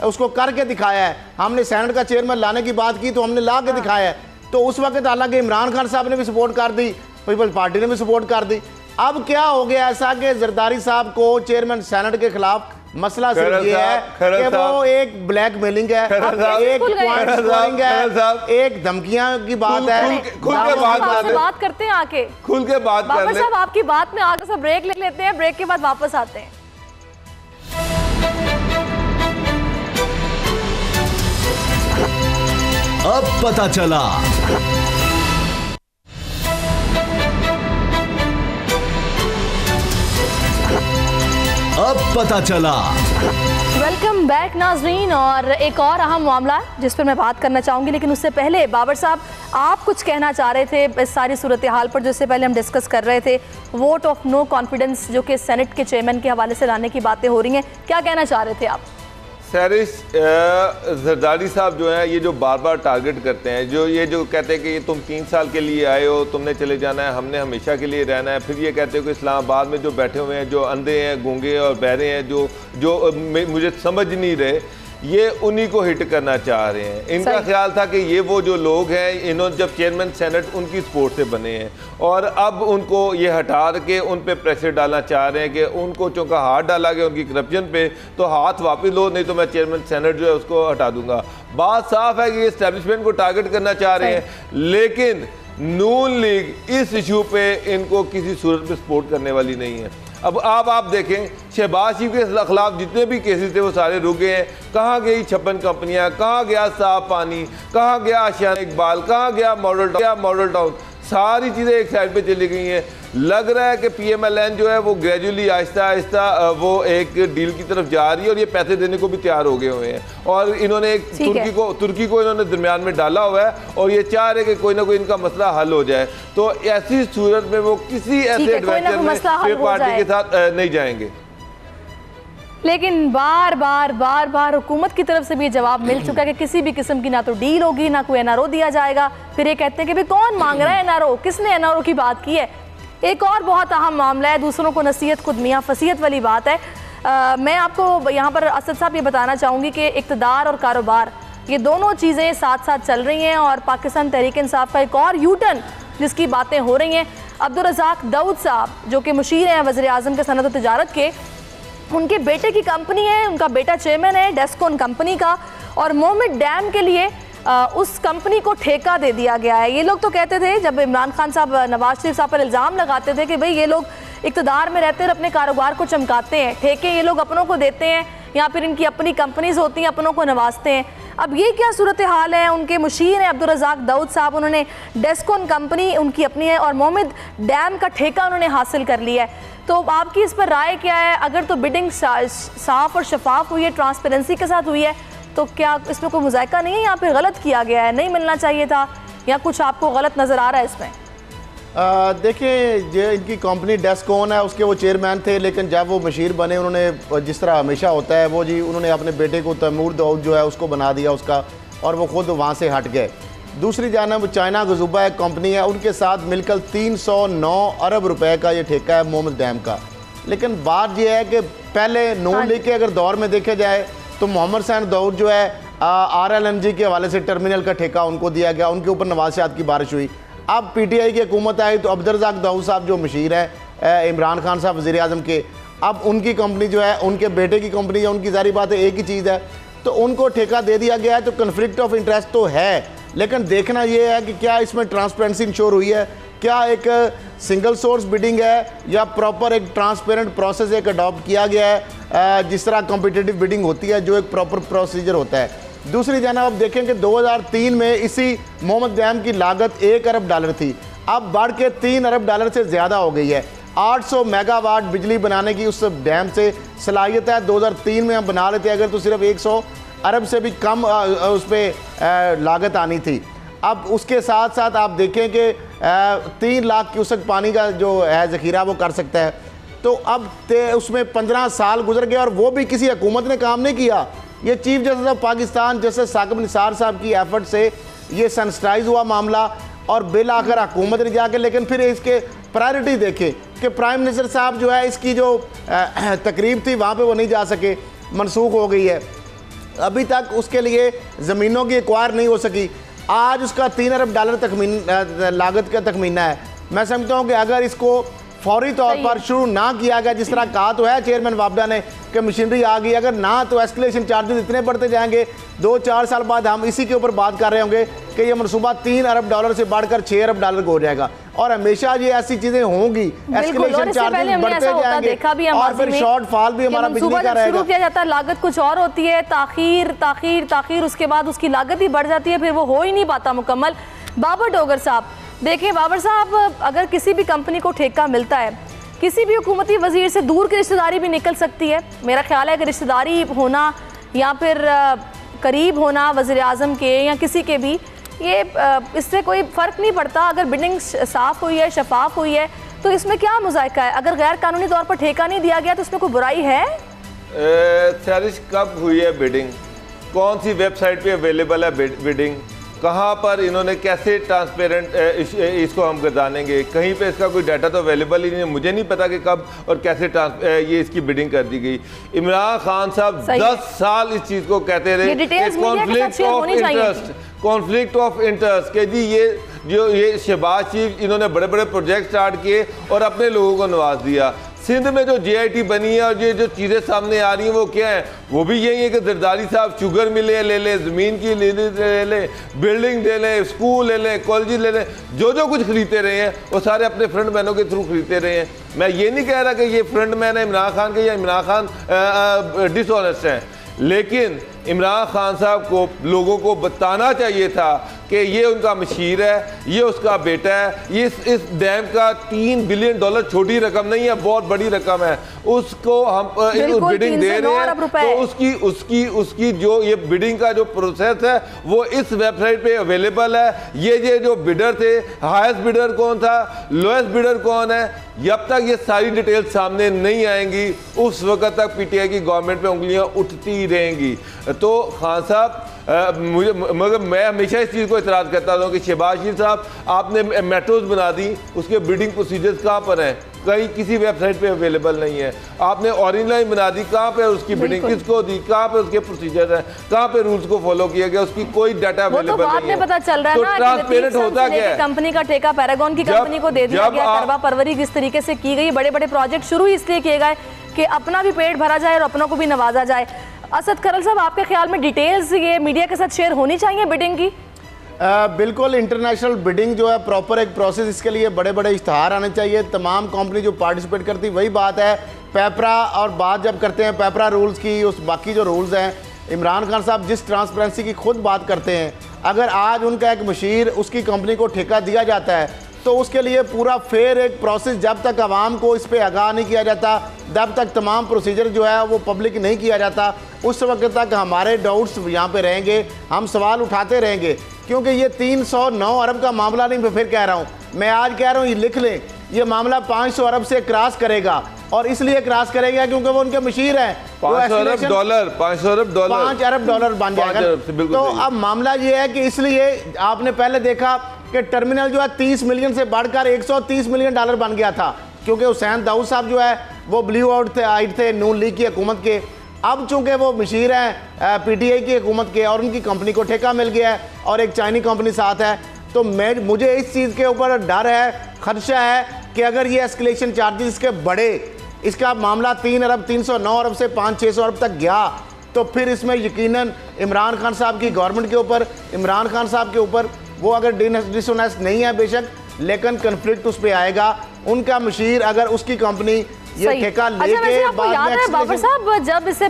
उसको करके दिखाया है। हमने सेनेट का चेयरमैन लाने की बात की तो हमने ला के दिखाया है। तो उस वक्त हालांकि इमरान खान साहब ने भी सपोर्ट कर दी, पीपल्स पार्टी ने भी सपोर्ट कर दी। अब क्या हो गया ऐसा कि जरदारी साहब को चेयरमैन सेनेट के खिलाफ मसला सिर्फ ये है कि वो एक ब्लैकमेलिंग है, एक पॉइंट स्कोरिंग है, एक धमकियां की बात है। खुल के बात करते हैं आके, खुल के बात कर ले। साहब आपकी बात में आगे से ब्रेक ले लेते हैं, ब्रेक के बाद वापस आते हैं। अब पता चला अब पता चला वेलकम बैक नाजरीन। और एक और अहम मामला जिस पर मैं बात करना चाहूँगी, लेकिन उससे पहले बाबर साहब आप कुछ कहना चाह रहे थे इस सारी सूरत हाल पर, जिससे पहले हम डिस्कस कर रहे थे वोट ऑफ नो कॉन्फिडेंस जो कि सेनेट के चेयरमैन के हवाले से लाने की बातें हो रही हैं, क्या कहना चाह रहे थे आप? सहरिश जरदारी साहब जो हैं ये जो बार बार टारगेट करते हैं, जो कहते हैं कि ये तुम 3 साल के लिए आए हो, तुमने चले जाना है, हमने हमेशा के लिए रहना है। फिर ये कहते हो कि इस्लामाबाद में जो बैठे हुए हैं, जो अंधे हैं, गूंगे और बहरे हैं, जो मुझे समझ नहीं रहे, ये उन्हीं को हिट करना चाह रहे हैं। इनका ख्याल था कि ये वो जो लोग हैं, इन्होंने जब चेयरमैन सेनेट उनकी सपोर्ट से बने हैं और अब उनको ये हटा के उन पे प्रेशर डालना चाह रहे हैं कि उनको चूँकि हाथ डाला गया उनकी करप्शन पे, तो हाथ वापस लो, नहीं तो मैं चेयरमैन सेनेट जो है उसको हटा दूंगा। बात साफ है कि ये एस्टेब्लिशमेंट को टारगेट करना चाह रहे हैं, लेकिन नून लीग इस इशू पे इनको किसी सूरत में सपोर्ट करने वाली नहीं है। अब आप देखें, शहबाज शरीफ के खिलाफ जितने भी केसेस थे वो सारे रुक गए हैं। कहाँ गई 56 कंपनियां, कहाँ गया साफ पानी, कहाँ गया आशियाना इकबाल, कहाँ गया मॉडल टाउन, सारी चीज़ें एक साइड पे चली गई हैं। लग रहा है कि PMLN जो है वो ग्रेजुअली आहिस्ता आहिस्ता वो एक डील की तरफ जा रही है और ये पैसे देने को भी तैयार हो गए हुए हैं। और इन्होंने एक तुर्की को इन्होंने दरमियान में डाला हुआ है और ये चाह रहे कि कोई ना कोई इनका मसला हल हो जाए। तो ऐसी सूरत में वो किसी ऐसे एडवेंचर में पार्टी के साथ नहीं जाएंगे। लेकिन बार बार हुकूमत की तरफ से भी जवाब मिल चुका है कि किसी भी किस्म की ना तो डील होगी, ना कोई NRO दिया जाएगा। फिर ये कहते हैं कि भाई कौन मांग रहा है NRO, किसने NRO की बात की है। एक और बहुत अहम मामला है, दूसरों को नसीहत खुद मियाँ फसीयत वाली बात है। मैं आपको यहाँ पर असद साहब ये बताना चाहूँगी कि इक़्तिदार और कारोबार ये दोनों चीज़ें साथ साथ चल रही हैं और पाकिस्तान तहरीक इंसाफ का एक और यूटर्न जिसकी बातें हो रही हैं। अब्दुल रज़ाक दाऊद साहब जो कि मुशीर हैं वज़ीर आज़म के सनअत व तिजारत के, उनके बेटे की कंपनी है, उनका बेटा चेयरमैन है डेस्कॉन कंपनी का, और मोहम्मद डैम के लिए उस कंपनी को ठेका दे दिया गया है। ये लोग तो कहते थे, जब इमरान खान साहब नवाज शरीफ साहब पर इल्ज़ाम लगाते थे कि भाई ये लोग इक़्तिदार में रहते और अपने कारोबार को चमकाते हैं, ठेके ये लोग अपनों को देते हैं या फिर इनकी अपनी कंपनीज होती हैं, अपनों को नवाजते हैं। अब ये क्या सूरत हाल है? उनके मुशीर हैं अब्दुल रज़ाक दाऊद साहब, उन्होंने डेस्कॉन कंपनी उनकी अपनी है और मोहम्मद डैम का ठेका उन्होंने हासिल कर लिया है। तो आपकी इस पर राय क्या है? अगर तो बिडिंग साफ और शफाफ हुई है, ट्रांसपेरेंसी के साथ हुई है, तो क्या इसमें कोई मुज़ायका नहीं है या फिर गलत किया गया है, नहीं मिलना चाहिए था, या कुछ आपको गलत नज़र आ रहा है इसमें? देखिए, जो इनकी कंपनी डेस्कॉन है उसके वो चेयरमैन थे, लेकिन जब वो मशीर बने उन्होंने जिस तरह हमेशा होता है वो जी उन्होंने अपने बेटे को तैमूर दाऊद जो है उसको बना दिया उसका, और वो खुद वहाँ से हट गए। दूसरी जानब चाइना गजुबा एक कंपनी है, उनके साथ मिलकर 309 अरब रुपए का ये ठेका है मोहम्मद डैम का। लेकिन बात यह है कि पहले नून लीग के अगर दौर में देखे जाए तो मोहम्मद हुसैन दाऊद जो है RLNG के हवाले से टर्मिनल का ठेका उनको दिया गया, उनके ऊपर नवाज़ियात की बारिश हुई। अब PTI की हुकूमत आई तो अब्दुल रज़ाक दाऊद साहब जो मशीर है इमरान खान साहब वज़ीर आज़म के, अब उनकी कंपनी जो है उनके बेटे की कंपनी है, उनकी ज़ाहिर बात है एक ही चीज़ है, तो उनको ठेका दे दिया गया है। तो कन्फ्लिक्ट ऑफ इंटरेस्ट तो है, लेकिन देखना ये है कि क्या इसमें ट्रांसपेरेंसी इंश्योर हुई है, क्या एक सिंगल सोर्स बिडिंग है या प्रॉपर एक ट्रांसपेरेंट प्रोसेस एक अडॉप्ट किया गया है, जिस तरह कॉम्पिटिटिव बिडिंग होती है जो एक प्रॉपर प्रोसीजर होता है। दूसरी जानब आप देखें कि 2003 में इसी मोहम्मद डैम की लागत 1 अरब डॉलर थी, अब बढ़ के 3 अरब डॉलर से ज़्यादा हो गई है। 800 मेगावाट बिजली बनाने की उस डैम से सलाहियत है, 2003 में हम बना लेते अगर तो सिर्फ 100 अरब से भी कम उस पर लागत आनी थी। अब उसके साथ साथ आप देखें कि 3 लाख क्यूसेक पानी का जो है ज़ख़ीरा वो कर सकता है। तो अब उसमें 15 साल गुजर गए और वो भी किसी हुकूमत ने काम नहीं किया। ये chief justice of Pakistan justice Saqib Nisar साहब की एफर्ट से ये सेंसिटाइज हुआ मामला और बिल आकर हुकूमत ने जाके, लेकिन फिर इसके प्रायोरिटी देखे कि प्राइम मिनिस्टर साहब जो है इसकी जो तकरीब थी वहाँ पे वो नहीं जा सके, मनसूख हो गई है। अभी तक उसके लिए ज़मीनों की एक्वायर नहीं हो सकी। आज उसका 3 अरब डॉलर लागत का तखमीना है। मैं समझता हूँ कि अगर इसको फौरी तौर पर शुरू ना किया गया, जिस तरह कहा तो है चेयरमैन वापडा ने कि मशीनरी आ गई, अगर ना तो एस्केलेशन चार्जेस इतने बढ़ते जाएंगे, 2-4 साल बाद हम इसी के ऊपर बात कर रहे होंगे कि ये मनसूबा 3 अरब डॉलर से बढ़कर 6 अरब डॉलर को हो जाएगा। और हमेशा ये ऐसी चीजें होंगी, एस्केलेशन चार्जेस बढ़ते जाएंगे और फिर शॉर्टफॉल भी हमारा बिजली का रहेगा। शुरू किया जाता है, लागत कुछ और होती है, ताखीर, उसके बाद उसकी लागत ही बढ़ जाती है, फिर वो हो ही नहीं पाता मुकम्मल। बाबर डोगर साहब, देखिए बाबर साहब, अगर किसी भी कंपनी को ठेका मिलता है किसी भी हुकूमती वजीर से दूर की रिश्तेदारी भी निकल सकती है। मेरा ख्याल है कि रिश्तेदारी होना या फिर करीब होना वज़ीर आज़म के या किसी के भी, ये इससे कोई फ़र्क नहीं पड़ता। अगर बिडिंग साफ़ हुई है, शफाफ हुई है, तो इसमें क्या मुज़ायका है? अगर गैर कानूनी तौर पर ठेका नहीं दिया गया तो उसमें कोई बुराई है? सैरिश, कब हुई है बिडिंग? कौन सी वेबसाइट पे अवेलेबल है बिडिंग? कहाँ पर इन्होंने कैसे ट्रांसपेरेंट इसको हम गर्दानेंगे? कहीं पे इसका कोई डाटा तो अवेलेबल ही नहीं है। मुझे नहीं पता कि कब और कैसे ये इसकी बिडिंग कर दी गई। इमरान खान साहब 10 साल इस चीज़ को कहते रहे, कॉन्फ्लिक्ट ऑफ इंटरेस्ट के जी ये शहबाज शरीफ इन्होंने बड़े बड़े प्रोजेक्ट स्टार्ट किए और अपने लोगों को नवाज दिया। सिंध में जो JIT बनी है और ये जो चीज़ें सामने आ रही हैं वो क्या है? वो भी यही है कि जरदारी साहब शुगर मिले ले लें, ज़मीन की ले लें, बिल्डिंग ले लें, स्कूल ले लें, कॉलेज ले लें, जो कुछ खरीदते रहे हैं वो सारे अपने फ्रंट मैनों के थ्रू खरीदते रहे हैं। मैं ये नहीं कह रहा कि ये फ्रंट मैन है इमरान खान के या इमरान खान डिसऑनेस्ट हैं, लेकिन इमरान खान साहब को लोगों को बताना चाहिए था कि ये उनका मशीर है, ये उसका बेटा है। ये इस डैम का $3 बिलियन छोटी रकम नहीं है, बहुत बड़ी रकम है। उसको हम बिडिंग दे रहे हैं तो उसकी जो ये बिडिंग का जो प्रोसेस है वो इस वेबसाइट पे अवेलेबल है। ये जो बिडर थे, हाईएस्ट बिडर कौन था, लोएस्ट बिडर कौन है, जब तक ये सारी डिटेल सामने नहीं आएंगी उस वक्त तक PTI की गवर्नमेंट पे उंगलियां उठती रहेंगी। तो खान साहब मगर मैं हमेशा इस चीज़ को इतराज़ करता हूँ कि शहबाज शरीफ साहब आपने मेट्रोज बना दी, उसके बिल्डिंग प्रोसीजर्स कहाँ पर हैं? कहीं किसी वेबसाइट पे अवेलेबल नहीं है। आपने ऑरेंज लाइन बना दी, कहाँ पे उसकी बिल्डिंग किसको दी, कहाँ पे उसके प्रोसीजर हैं, कहाँ पे रूल्स को फॉलो किया गया, उसकी कोई डाटा अवेलेबल नहीं है। पता चल रहा है ना, ट्रांसपेरेंट होता क्या है? कंपनी का ठेका पैरागॉन की कंपनी को दे दिया गया, करवा परवरी किस तरीके से की गई, बड़े बड़े प्रोजेक्ट शुरू इसलिए किए गए कि अपना भी पेट भरा जाए और अपनों को भी नवाजा जाए। असद खरल साहब, आपके ख्याल में डिटेल्स ये मीडिया के साथ शेयर होनी चाहिए बिडिंग की? बिल्कुल, इंटरनेशनल बिडिंग जो है प्रॉपर एक प्रोसेस, इसके लिए बड़े बड़े इश्तहार आने चाहिए। तमाम कंपनी जो पार्टिसिपेट करती, वही बात है पेपरा, और बात जब करते हैं पेपरा रूल्स की, उस बाकी जो रूल्स हैं, इमरान खान साहब जिस ट्रांसपेरेंसी की खुद बात करते हैं, अगर आज उनका एक मशीर उसकी कंपनी को ठेका दिया जाता है तो उसके लिए पूरा फेयर एक प्रोसेस, जब तक आवाम को इस पर आगाह नहीं किया जाता, जब तक तमाम प्रोसीजर जो है वो पब्लिक नहीं किया जाता, उस वक्त तक हमारे डाउट्स यहाँ पे रहेंगे, हम सवाल उठाते रहेंगे। क्योंकि ये 309 अरब का मामला नहीं, मैं फिर कह रहा हूँ, मैं आज कह रहा हूँ, ये लिख लें, ये मामला 500 अरब से क्रॉस करेगा, और इसलिए क्रॉस करेगा क्योंकि वो उनके मशीर हैं। 5 अरब डॉलर बन जाएगा। तो अब मामला ये है कि इसलिए आपने पहले देखा कि टर्मिनल जो है 30 मिलियन से बढ़कर $130 मिलियन बन गया था, क्योंकि हुसैन दाऊद साहब जो है वो ब्लू आउट थे नून लीग की हुकूमत के। अब चूंकि वो मशीर हैं PTI की हुकूमत के और उनकी कंपनी को ठेका मिल गया है और एक चाइनी कंपनी साथ है, तो मुझे इस चीज़ के ऊपर डर है, खदशा है कि अगर ये एस्केलेशन चार्जेस के बढ़े, इसका मामला 309 अरब से 500-600 अरब तक गया, तो फिर इसमें यकीनन इमरान खान साहब की गवर्नमेंट के ऊपर, इमरान खान साहब के ऊपर, वो अगर डिसऑनेस्ट नहीं है बेशक, लेकिन कन्फ्लिक्ट उस पर आएगा। उनका मशीर अगर उसकी कंपनी ये ठेका लेके याद है बाबर साहब, जब इससे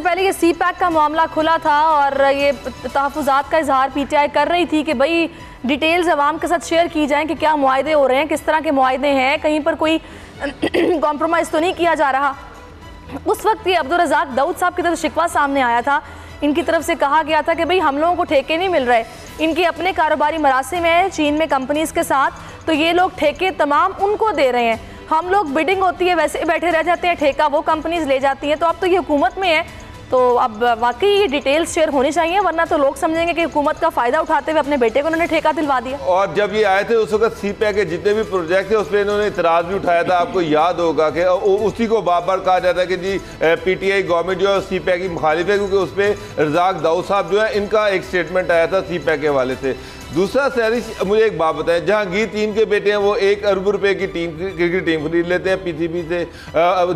पहले ये CPAC का मामला खुला था और ये तहफ़्फ़ुज़ात का इजहार PTI कर रही थी कि भाई डिटेल्स अवाम के साथ शेयर की जाएं कि क्या मुआहदे हो रहे हैं, किस तरह के मुआहदे हैं, कहीं पर कोई कॉम्प्रोमाइज़ तो नहीं किया जा रहा। उस वक्त ये अब्दुल रज़ाक दाऊद साहब की तरफ शिकवा सामने आया था, इनकी तरफ से कहा गया था कि भाई हम लोगों को ठेके नहीं मिल रहे, इनके अपने कारोबारी मरासिम हैं चीन में कंपनीज़ के साथ, तो ये लोग ठेके तमाम उनको दे रहे हैं, हम लोग बिडिंग होती है वैसे बैठे रह जाते हैं, ठेका वो कंपनीज ले जाती हैं। तो अब तो ये हुकूमत में है, तो अब वाकई ये डिटेल्स शेयर होनी चाहिए, वरना तो लोग समझेंगे कि हुकूमत का फ़ायदा उठाते हुए अपने बेटे को उन्होंने ठेका दिलवा दिया। और जब ये आए थे उस वक्त CPAC के जितने भी प्रोजेक्ट थे उस पर इन्होंने इतराज़ भी उठाया था। आपको याद होगा कि उसी को बार बार कहा जाता है कि जी PTI गवर्नमेंट जो है CPAC की मुखालिफ है, क्योंकि उस पर रज़ाक दाऊद साहब जो है इनका एक स्टेटमेंट आया था CPAC के हवाले से। दूसरा सैरिश, मुझे एक बात बताएं, जहांगीर तीन के बेटे हैं वो 1 अरब रुपए की क्रिकेट टीम खरीद लेते हैं PCB से।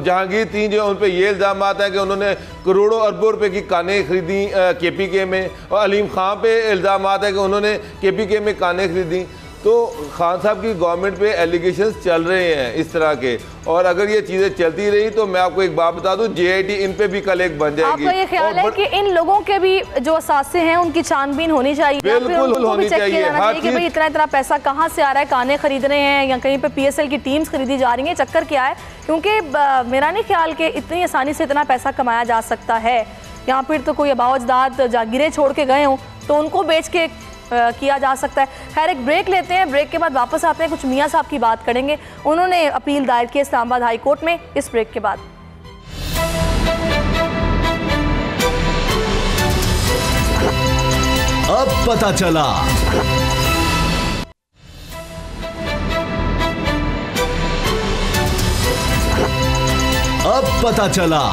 जहांगीर तीन जो है उन पर ये इल्ज़ाम आता है कि उन्होंने करोड़ों अरबों रुपए की कानें खरीदी KPK में, और अलीम खां पे इल्ज़ाम आता है कि उन्होंने KPK में कानें खरीदी। तो खान साहब की गवर्नमेंट पे एलिगेशंस चल रहे हैं इस तरह के, और अगर ये चीज़ें चलती रही तो मैं आपको एक बात बता दूं, JIT इन पे भी कल एक बन जाएगी। आपका ये ख्याल है कि इन लोगों के भी जो असासे हैं उनकी छानबीन होनी चाहिए? बिल्कुल होनी चाहिए। कि भाई इतना पैसा कहाँ से आ रहा है, काने खरीद रहे हैं या कहीं पे PSL की टीम्स खरीदी जा रही हैं, चक्कर क्या है? क्योंकि मेरा नहीं ख्याल कि इतनी आसानी से इतना पैसा कमाया जा सकता है। यहाँ फिर तो कोई अबावजदाद जागीरें छोड़ के गए हों तो उनको बेच के किया जा सकता है। खैर, एक ब्रेक लेते हैं, ब्रेक के बाद वापस आते हैं, कुछ मियाँ साहब की बात करेंगे। उन्होंने अपील दायर की इस्लामाबाद हाई कोर्ट में। इस ब्रेक के बाद अब पता चला। अब पता चला।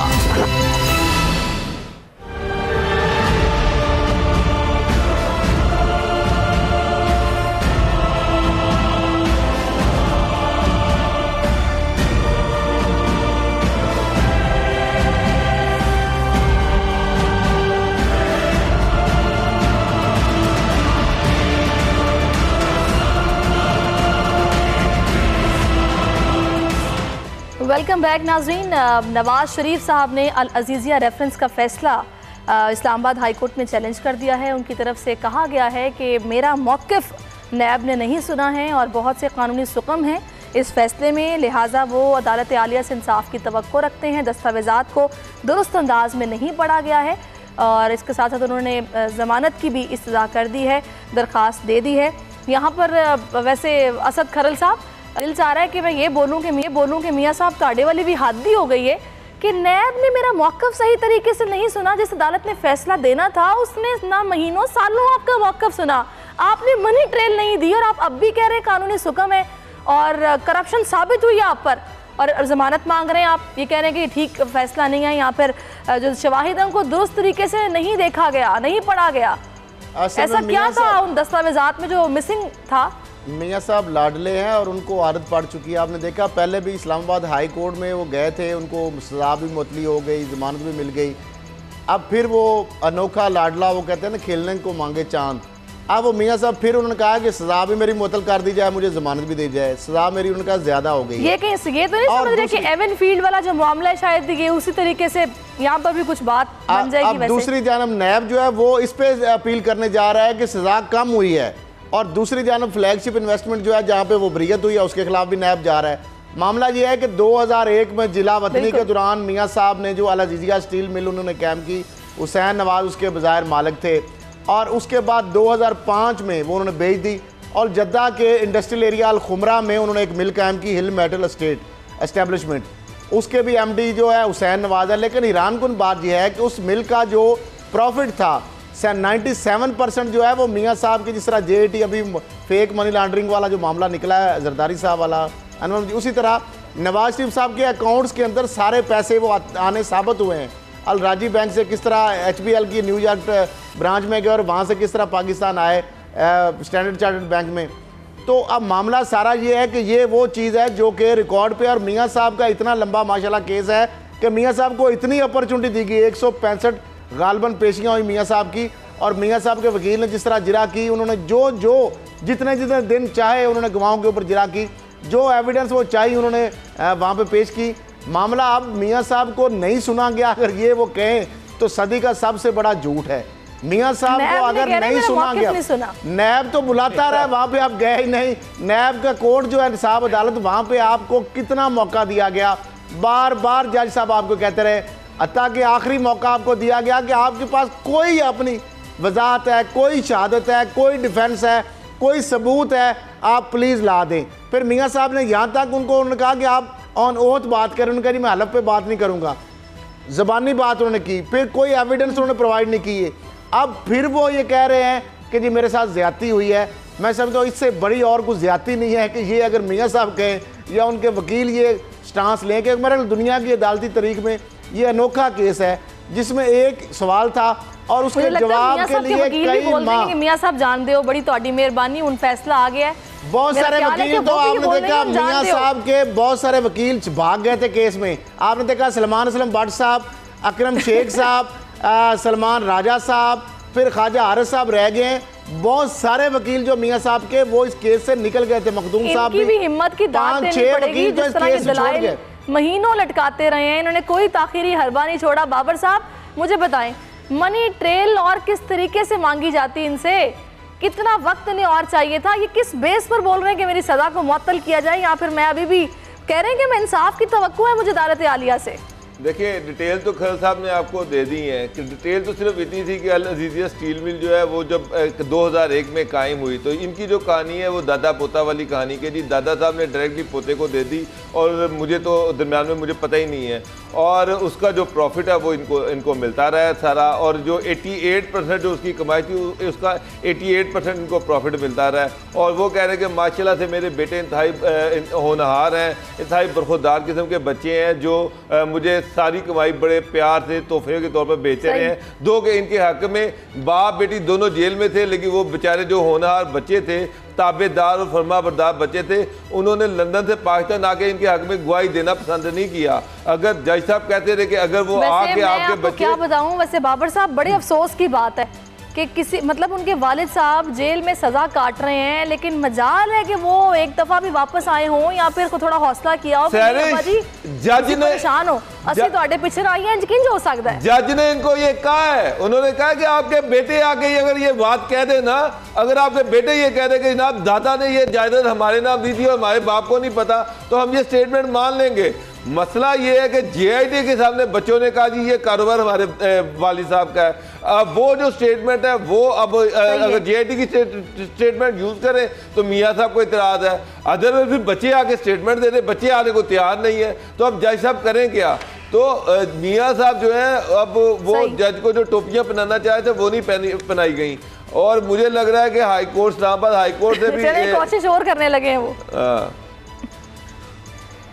वेलकम बैक नाजरीन। नवाज शरीफ साहब ने अल अजीज़िया रेफरेंस का फैसला इस्लामाबाद हाई कोर्ट में चैलेंज कर दिया है। उनकी तरफ से कहा गया है कि मेरा मौक़िफ़ नैब ने नहीं सुना है और बहुत से कानूनी सुकम हैं इस फैसले में, लिहाजा वो अदालत आलिया से इंसाफ की तवक्को रखते हैं। दस्तावेज़ात को दुरुस्त अंदाज में नहीं पढ़ा गया है और इसके साथ साथ उन्होंने ज़मानत की भी इस्तदा कर दी है, दरख्वास्त दे दी है। यहाँ पर वैसे असद खरल साहब, दिल चाह रहा है कि मैं ये बोलूँ कि मियाँ साहब ताड़े वाली भी हद हो गई है कि नैब ने मेरा मौक़िफ़ सही तरीके से नहीं सुना। जिस अदालत ने फैसला देना था उसने ना महीनों सालों आपका मौक़िफ़ सुना, आपने मनी ट्रेल नहीं दी और आप अब भी कह रहे हैं कानूनी सुकम है और करप्शन साबित हुई है आप पर और ज़मानत मांग रहे हैं। आप ये कह रहे हैं कि ठीक फैसला नहीं है, यहाँ पर जो शवाहिद हैं उनको दुरुस्त तरीके से नहीं देखा गया, नहीं पढ़ा गया। ऐसा क्या था उन दस्तावेज़ात में जो मिसिंग था? मियाँ साहब लाडले हैं और उनको आदत पड़ चुकी है। आपने देखा पहले भी इस्लामाबाद हाई कोर्ट में वो गए थे, उनको सज़ा भी मुअत्तली हो गई, ज़मानत भी मिल गई। अब फिर वो अनोखा लाडला, वो कहते हैं ना खेलने को मांगे चांद। अब वो मियाँ साहब फिर उन्होंने कहा कि सज़ा भी मेरी मुअत्तल कर दी जाए, मुझे ज़मानत भी दी जाए। सज़ा मेरी उन्होंने कहा ज़्यादा हो गई। ये तो नहीं समझ रहे कि एवन फील्ड वाला जो मामला है शायद ये उसी तरीके से यहाँ पर भी कुछ बात बन जाएगी। अब दूसरी जानब नैब जो है वो इस पे अपील करने जा रहा है कि सज़ा कम हुई है, और दूसरी जानब फ्लैगशिप इन्वेस्टमेंट जो है जहाँ पे वो बरीयत हुई है उसके खिलाफ भी नैब जा रहा है। मामला ये है कि 2001 में जिला वतनी के दौरान मियाँ साहब ने जो अल अजीज़िया स्टील मिल उन्होंने कैम की, हुसैन नवाज उसके बज़ाहिर मालिक थे, और उसके बाद 2005 में वो उन्होंने बेच दी और जद्दा के इंडस्ट्रियल एरिया अल खुमरा में उन्होंने एक मिल कायम की, हिल मेटल एस्टेट एस्टेब्लिशमेंट। उसके भी MD जो है हुसैन नवाज है। लेकिन हैरानकुन बात यह है कि उस मिल का जो प्रॉफिट था 97% जो है वो मियाँ साहब की, जिस तरह JIT अभी फेक मनी लॉन्ड्रिंग वाला जो मामला निकला है जरदारी साहब वाला, उसी तरह नवाज शरीफ साहब के अकाउंट्स के अंदर सारे पैसे वो आने साबित हुए हैं। अल राजी बैंक से किस तरह HBL की न्यूयॉर्क ब्रांच में गए और वहाँ से किस तरह पाकिस्तान आए स्टैंडर्ड चार्टर्ड बैंक में। तो अब मामला सारा ये है कि ये वो चीज़ है जो कि रिकॉर्ड पे, और मियाँ साहब का इतना लंबा माशाल्लाह केस है कि मियाँ साहब को इतनी अपॉर्चुनिटी दी गई, 165 गालबन पेशियाँ हुई मियाँ साहब की, और मियाँ साहब के वकील ने जिस तरह जिरा की, उन्होंने जो जितने दिन चाहे उन्होंने गवाहों के ऊपर जिरा की, जो एविडेंस वो चाहिए उन्होंने वहाँ पे पेश की। मामला अब मियाँ साहब को नहीं सुना गया, अगर ये वो कहें तो सदी का सबसे बड़ा झूठ है। मियाँ साहब को अगर नहीं सुना गया, नैब तो बुलाता रहा, वहाँ पे आप गए ही नहीं। नैब का कोर्ट जो है साहब अदालत, वहाँ पे आपको कितना मौका दिया गया, बार बार जज साहब आपको कहते रहे, अता कि आखिरी मौका आपको दिया गया कि आपके पास कोई अपनी वजाहत है, कोई शहादत है, कोई डिफेंस है, कोई सबूत है, आप प्लीज़ ला दें। फिर मियाँ साहब ने यहाँ तक उन्होंने कहा कि आप ऑन ओथ बात करें, उन्होंने कहा जी मैं हलफ पे बात नहीं करूँगा, ज़बानी बात उन्होंने की, फिर कोई एविडेंस उन्होंने प्रोवाइड नहीं किए। अब फिर वो ये कह रहे हैं कि जी मेरे साथ ज़्यादती हुई है। मैं समझता हूँ इससे बड़ी और कुछ ज़्यादती नहीं है कि ये अगर मियाँ साहब कहें या उनके वकील ये स्टांस लें कि मेरे दुनिया की अदालती तरीक में ये अनोखा केस है जिसमें एक सवाल था और उसके जवाब के लिए कई माह। मियाँ साहब जान दे हो, बड़ी ਤੁਹਾਡੀ मेहरबानी, उन फैसला आ गया है। बहुत सारे वकील तो आपने देखा मियाँ साहब के बहुत सारे वकील भाग गए थे केस में। आपने देखा सलमान असलम भट्ट साहब, अकरम शेख साहब, सलमान राजा साहब, फिर ख्वाजा हारिस साहब रह गए। बहुत सारे वकील जो मियां साहब के वो इस केस से निकल गए थे। मखदूम साहब भी हिम्मत की दाद देनी पड़ेगी, जिस तरह के दलाइल महीनों लटकाते रहे हैं, इन्होंने कोई ताखिरी हरबा नहीं छोड़ा। बाबर साहब मुझे बताएं, मनी ट्रेल और किस तरीके से मांगी जाती इनसे, कितना वक्त इन्हें और चाहिए था, ये किस बेस पर बोल रहे हैं कि मेरी सजा को मुअत्तल किया जाए, या फिर मैं अभी भी कह रहे हैं कि मैं इंसाफ की तवक्को है मुझे अदालत आलिया से? देखिए, डिटेल तो खैर साहब ने आपको दे दी है कि डिटेल तो सिर्फ इतनी थी कि अल अजीज़िया स्टील मिल जो है वो जब 2001 में कायम हुई, तो इनकी जो कहानी है वो दादा पोता वाली कहानी के जी दादा साहब ने डायरेक्टली पोते को दे दी और मुझे तो दरमियान में मुझे पता ही नहीं है, और उसका जो प्रॉफिट है वो इनको मिलता रहा है सारा, और जो 88% जो उसकी कमाई थी उसका 88% इनको प्रॉफिट मिलता रहा है। और वो कह रहे हैं कि माशाल्लाह से मेरे बेटे इंतहाई होनहार हैं, इंतहाई बरखुरदार किस्म के बच्चे हैं जो मुझे सारी कमाई बड़े प्यार से तोहफे के तौर पर बेचते रहे हैं। दो के इनके हक में बाप बेटी दोनों जेल में थे, लेकिन वो बेचारे जो होनहार बच्चे थे, ताबेदार और फरमा बरदार बच्चे थे, उन्होंने लंदन से पाकिस्तान आके इनके हक में गवाही देना पसंद नहीं किया। अगर जज साहब कहते थे कि अगर वो आके आपके बच्चे, क्या बताऊं, वैसे बाबर साहब बड़े अफसोस की बात है कि किसी मतलब उनके वालिद साहब जेल में सजा काट रहे हैं, लेकिन मजाल है कि वो एक दफा भी वापस आए हों या फिर को थोड़ा हौसला किया हो, जज ने परेशान हो असली तो पीछे आई है, यकीन हो सकता है। जज ने इनको ये कहा है, उन्होंने कहा कि आपके बेटे आके अगर ये बात कह दे ना, अगर आपके बेटे ये कह दे कि जनाब दादा ने ये जायदाद हमारे नाम दी थी और हमारे बाप को नहीं पता, तो हम ये स्टेटमेंट मान लेंगे। मसला ये है कि JIT के सामने बच्चों ने कहा जी ये कारोबार हमारे वालिद साहब का है। अब वो जो स्टेटमेंट है वो अब अगर JIT की स्टेटमेंट यूज करें तो मियाँ साहब को इतराज है, अदरवाइज फिर बच्चे आके स्टेटमेंट दे दे, बच्चे आने को तैयार नहीं है, तो अब जज साहब करें क्या? तो मियाँ साहब जो है अब वो जज को जो टोपियां पहनाना चाहे थे वो नहीं पहनाई गई, और मुझे लग रहा है कि high court Islamabad high court से भी कोशिश और करने लगे हैं वो।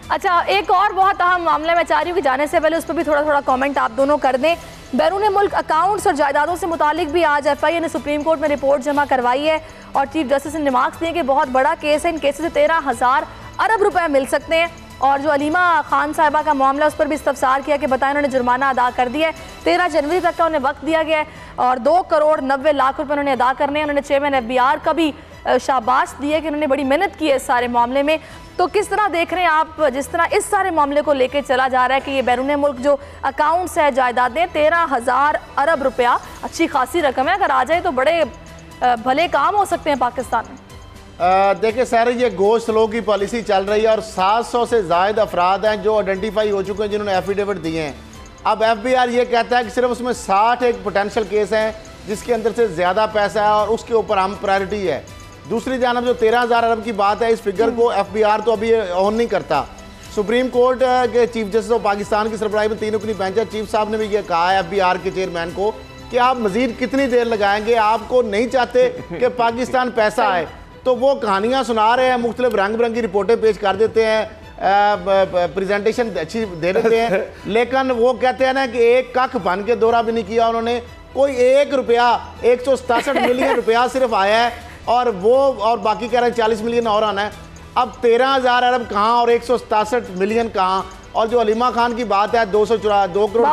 अच्छा, एक और बहुत अहम मामले मैं चाह रही हूँ कि जाने से पहले उस पर भी थोड़ा थोड़ा कमेंट आप दोनों कर दें। बैरून मुल्क अकाउंट्स और जायदादों से मुतालिक भी आज FIA ने सुप्रीम कोर्ट में रिपोर्ट जमा करवाई है और चीफ जस्टिस ने रिमार्क्स दिए कि बहुत बड़ा केस है, इन केस से 13,000 अरब रुपए मिल सकते हैं। और जो अलीमा खान साहिबा का मामला उस पर भी इस्तफसार किया कि बताएं उन्होंने जुर्माना अदा कर दिया है, 13 जनवरी तक का उन्हें वक्त दिया गया है और 2 करोड़ 90 लाख रुपए उन्होंने अदा करने हैं। उन्होंने चेयरमैन FBR का भी शाबाश दी है कि उन्होंने बड़ी मेहनत की है इस सारे मामले में। तो किस तरह देख रहे हैं आप, जिस तरह इस सारे मामले को लेकर चला जा रहा है कि ये बैरून मुल्क जो अकाउंट्स है, जायदादें, 13,000 अरब रुपया अच्छी खासी रकम है, अगर आ जाए तो बड़े भले काम हो सकते हैं पाकिस्तान में। देखिए सर, ये गो स्लो की पॉलिसी चल रही है और 700 से ज़ायद अफराद हैं जो आइडेंटिफाई हो चुके हैं जिन्होंने एफिडेविट दिए हैं। अब FBR ये कहता है कि सिर्फ उसमें 60 एक पोटेंशियल केस हैं जिसके अंदर से ज़्यादा पैसा है और उसके ऊपर हम प्रायोरिटी है। दूसरी जानब जो 13,000 अरब की बात है, इस फिगर को FBR तो अभी ऑन नहीं करता। सुप्रीम कोर्ट के चीफ जस्टिस ऑफ पाकिस्तान की सरबराही में 3 रुकनी बेंच है, चीफ साहब ने भी ये कहा है FBR के चेयरमैन को कि आप मजीद कितनी देर लगाएंगे, आपको नहीं चाहते कि पाकिस्तान पैसा आए। तो वो कहानियाँ सुना रहे हैं, मुख्तलिफ रंग बिरंगी रिपोर्टें पेश कर देते हैं, प्रेजेंटेशन अच्छी दे देते हैं, लेकिन वो कहते हैं ना कि एक कख बन के दौरा भी नहीं किया उन्होंने। कोई 1 रुपया 167 मिलियन रुपया सिर्फ आया है और वो और बाकी कह रहे हैं 40 मिलियन और आना है। अब 13,000 अरब कहाँ और 167 मिलियन कहाँ? और जो अलीमा खान की बात है 2 करोड़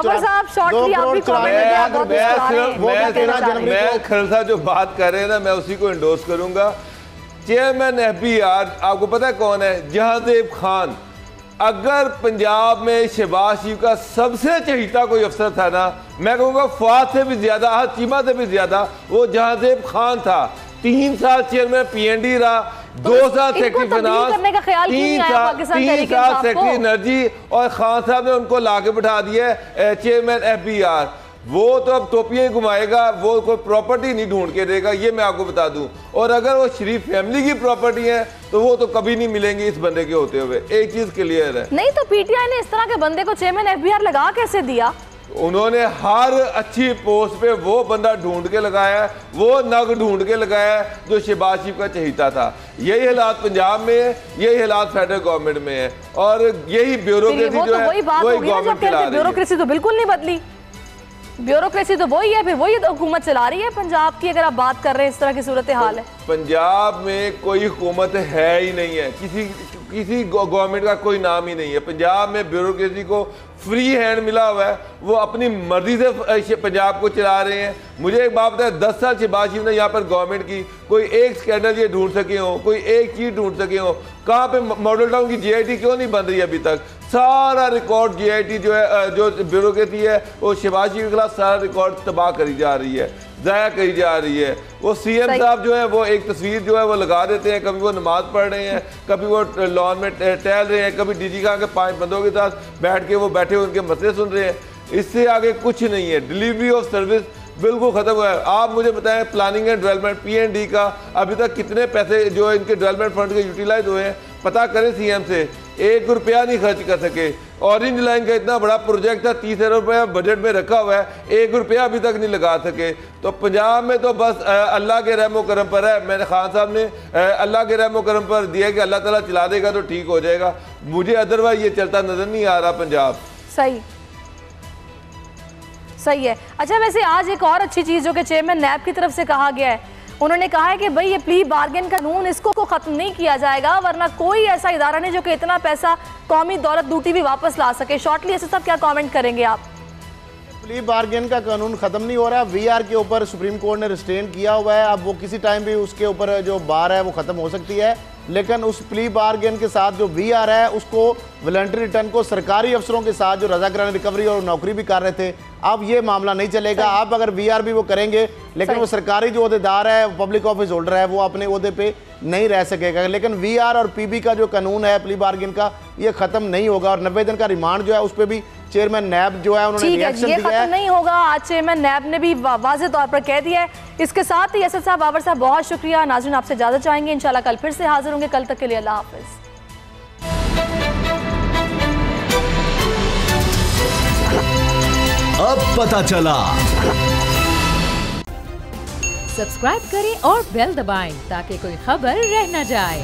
खलसा जो बात कर रहे हैं ना, मैं उसी को इंडोर्स करूंगा। चेयरमैन FBR आपको पता है कौन है? जहांजेब खान। अगर पंजाब में शहबाज शरीफ का सबसे चहीता कोई अफसर था ना, मैं कहूँगा फवाद से भी ज्यादा, चीमा से भी ज्यादा, वो जहांजेब खान था। 3 साल चेयरमैन PND रहा, 2 साल सेक्रेटरी फाइनेंस, 3 साल सेक्रेटरी एनर्जी, और खान साहब ने उनको लाके बिठा दिया चेयरमैन FBR। वो तो अब टोपियां ही घुमाएगा, वो कोई प्रॉपर्टी नहीं ढूंढ के देगा, ये मैं आपको बता दूं। और अगर वो शरीफ फैमिली की प्रॉपर्टी है तो वो तो कभी नहीं मिलेंगी इस बंदे के होते हुए, एक चीज क्लियर है। नहीं तो PTI ने इस तरह के बंदे को चेयरमैन FBR लगा कैसे दिया? उन्होंने हर अच्छी पोस्ट पे वो बंदा ढूंढ के लगाया है, वो नग ढूंढ के लगाया है जो शहबाज शरीफ का चहीता था। यही हालात पंजाब में है, यही हालात फेडरल गवर्नमेंट में है, और यही ब्यूरोक्रेसी जो है वही गवर्नमेंट चला रही है। ब्यूरोक्रेसी तो बिल्कुल नहीं बदली, ब्यूरोक्रेसी तो वही है, फिर वही तो हुकूमत चला रही है पंजाब की, अगर आप बात कर रहे हैं इस तरह की सूरत हाल है। पंजाब में कोई हुकूमत है ही नहीं है, किसी गवर्नमेंट का कोई नाम ही नहीं है। पंजाब में ब्यूरोक्रेसी को फ्री हैंड मिला हुआ है, वो अपनी मर्जी से पंजाब को चला रहे हैं। मुझे एक बात बताए, 10 साल शहबाज शरीफ ने यहाँ पर गवर्नमेंट की कोई एक स्कैंडल ये ढूंढ सके हो, कोई एक चीज़ ढूंढ सके हो? कहाँ पे मॉडल टाउन की GIT क्यों नहीं बन रही अभी तक? सारा रिकॉर्ड GIT जो है, जो ब्यूरोक्रेसी है, वो शहबाज शरीफ के खिलाफ सारा रिकॉर्ड तबाह करी जा रही है, ज़ाया करी जा रही है। वो CM साहब जो है वो एक तस्वीर जो है वो लगा देते हैं, कभी वो नमाज पढ़ रहे हैं, कभी वो लॉन में टहल रहे हैं, कभी DG खान के 5 बंदों के साथ बैठ के वो बैठे हुए उनके मसले सुन रहे हैं। इससे आगे कुछ नहीं है। डिलीवरी ऑफ सर्विस बिल्कुल ख़त्म हुआ है। आप मुझे बताएं, प्लानिंग एंड डेवलपमेंट P&D का अभी तक कितने पैसे जो है इनके डेवलपमेंट फंड के यूटिलाइज हुए हैं? पता करें CM से, 1 रुपया नहीं खर्च कर सके। ऑरेंज लाइन का इतना बड़ा प्रोजेक्ट था, 30 अरब रुपया बजट में रखा हुआ है, 1 रुपया अभी तक नहीं लगा सके। तो पंजाब में तो बस अल्लाह के रहमो करम पर है। मैंने खान साहब ने अल्लाह के रहमो करम पर दिया कि अल्लाह ताला चला देगा तो ठीक हो जाएगा। मुझे अदरवाइज ये चलता नजर नहीं आ रहा पंजाब। सही है। अच्छा, वैसे आज एक और अच्छी चीज़ जो कि चेयरमैन नैब की तरफ से कहा गया है, उन्होंने कहा है कि भाई ये प्ली बार्गेन कानून इसको ख़त्म नहीं किया जाएगा, वरना कोई ऐसा इदारा नहीं जो कि इतना पैसा कौमी दौलत लूटी भी वापस ला सके। शॉर्टली ऐसे सब क्या कमेंट करेंगे आप? प्ली बार्गेन का कानून ख़त्म नहीं हो रहा। VR के ऊपर सुप्रीम कोर्ट ने रिस्ट्रेन किया हुआ है। अब वो किसी टाइम भी उसके ऊपर जो बार है वो ख़त्म हो सकती है, लेकिन उस प्ली बार्गेन के साथ जो VR है उसको वॉलंटरी रिटर्न को सरकारी अफसरों के साथ जो रज़ाकाराना रिकवरी और नौकरी भी कर रहे थे, अब ये मामला नहीं चलेगा। आप अगर VR भी वो करेंगे, लेकिन वो सरकारी जो अहदेदार है, पब्लिक ऑफिस होल्डर है, वो अपने अहदे पे नहीं रह सकेगा। लेकिन VR और PB का जो कानून है प्ली बार्गेन का, ये ख़त्म नहीं होगा। और 90 दिन का रिमांड जो है उस पर भी चेयरमैन नैब जो है उन्होंने रिएक्शन दिया है। खत्म नहीं होगा, आज चेयरमैन नैब ने भी वाज़ेह तौर पर कह दिया है। इसके साथ ही असद साहब, बाबर साहब, बहुत शुक्रिया। नाज़रीन, आपसे इजाज़त चाहेंगे, इंशाल्लाह कल फिर से हाजिर होंगे। कल तक के लिए अल्लाह हाफ़िज़। अब पता चला। सब्सक्राइब करें और बेल दबाएं ताकि कोई खबर रह न जाए।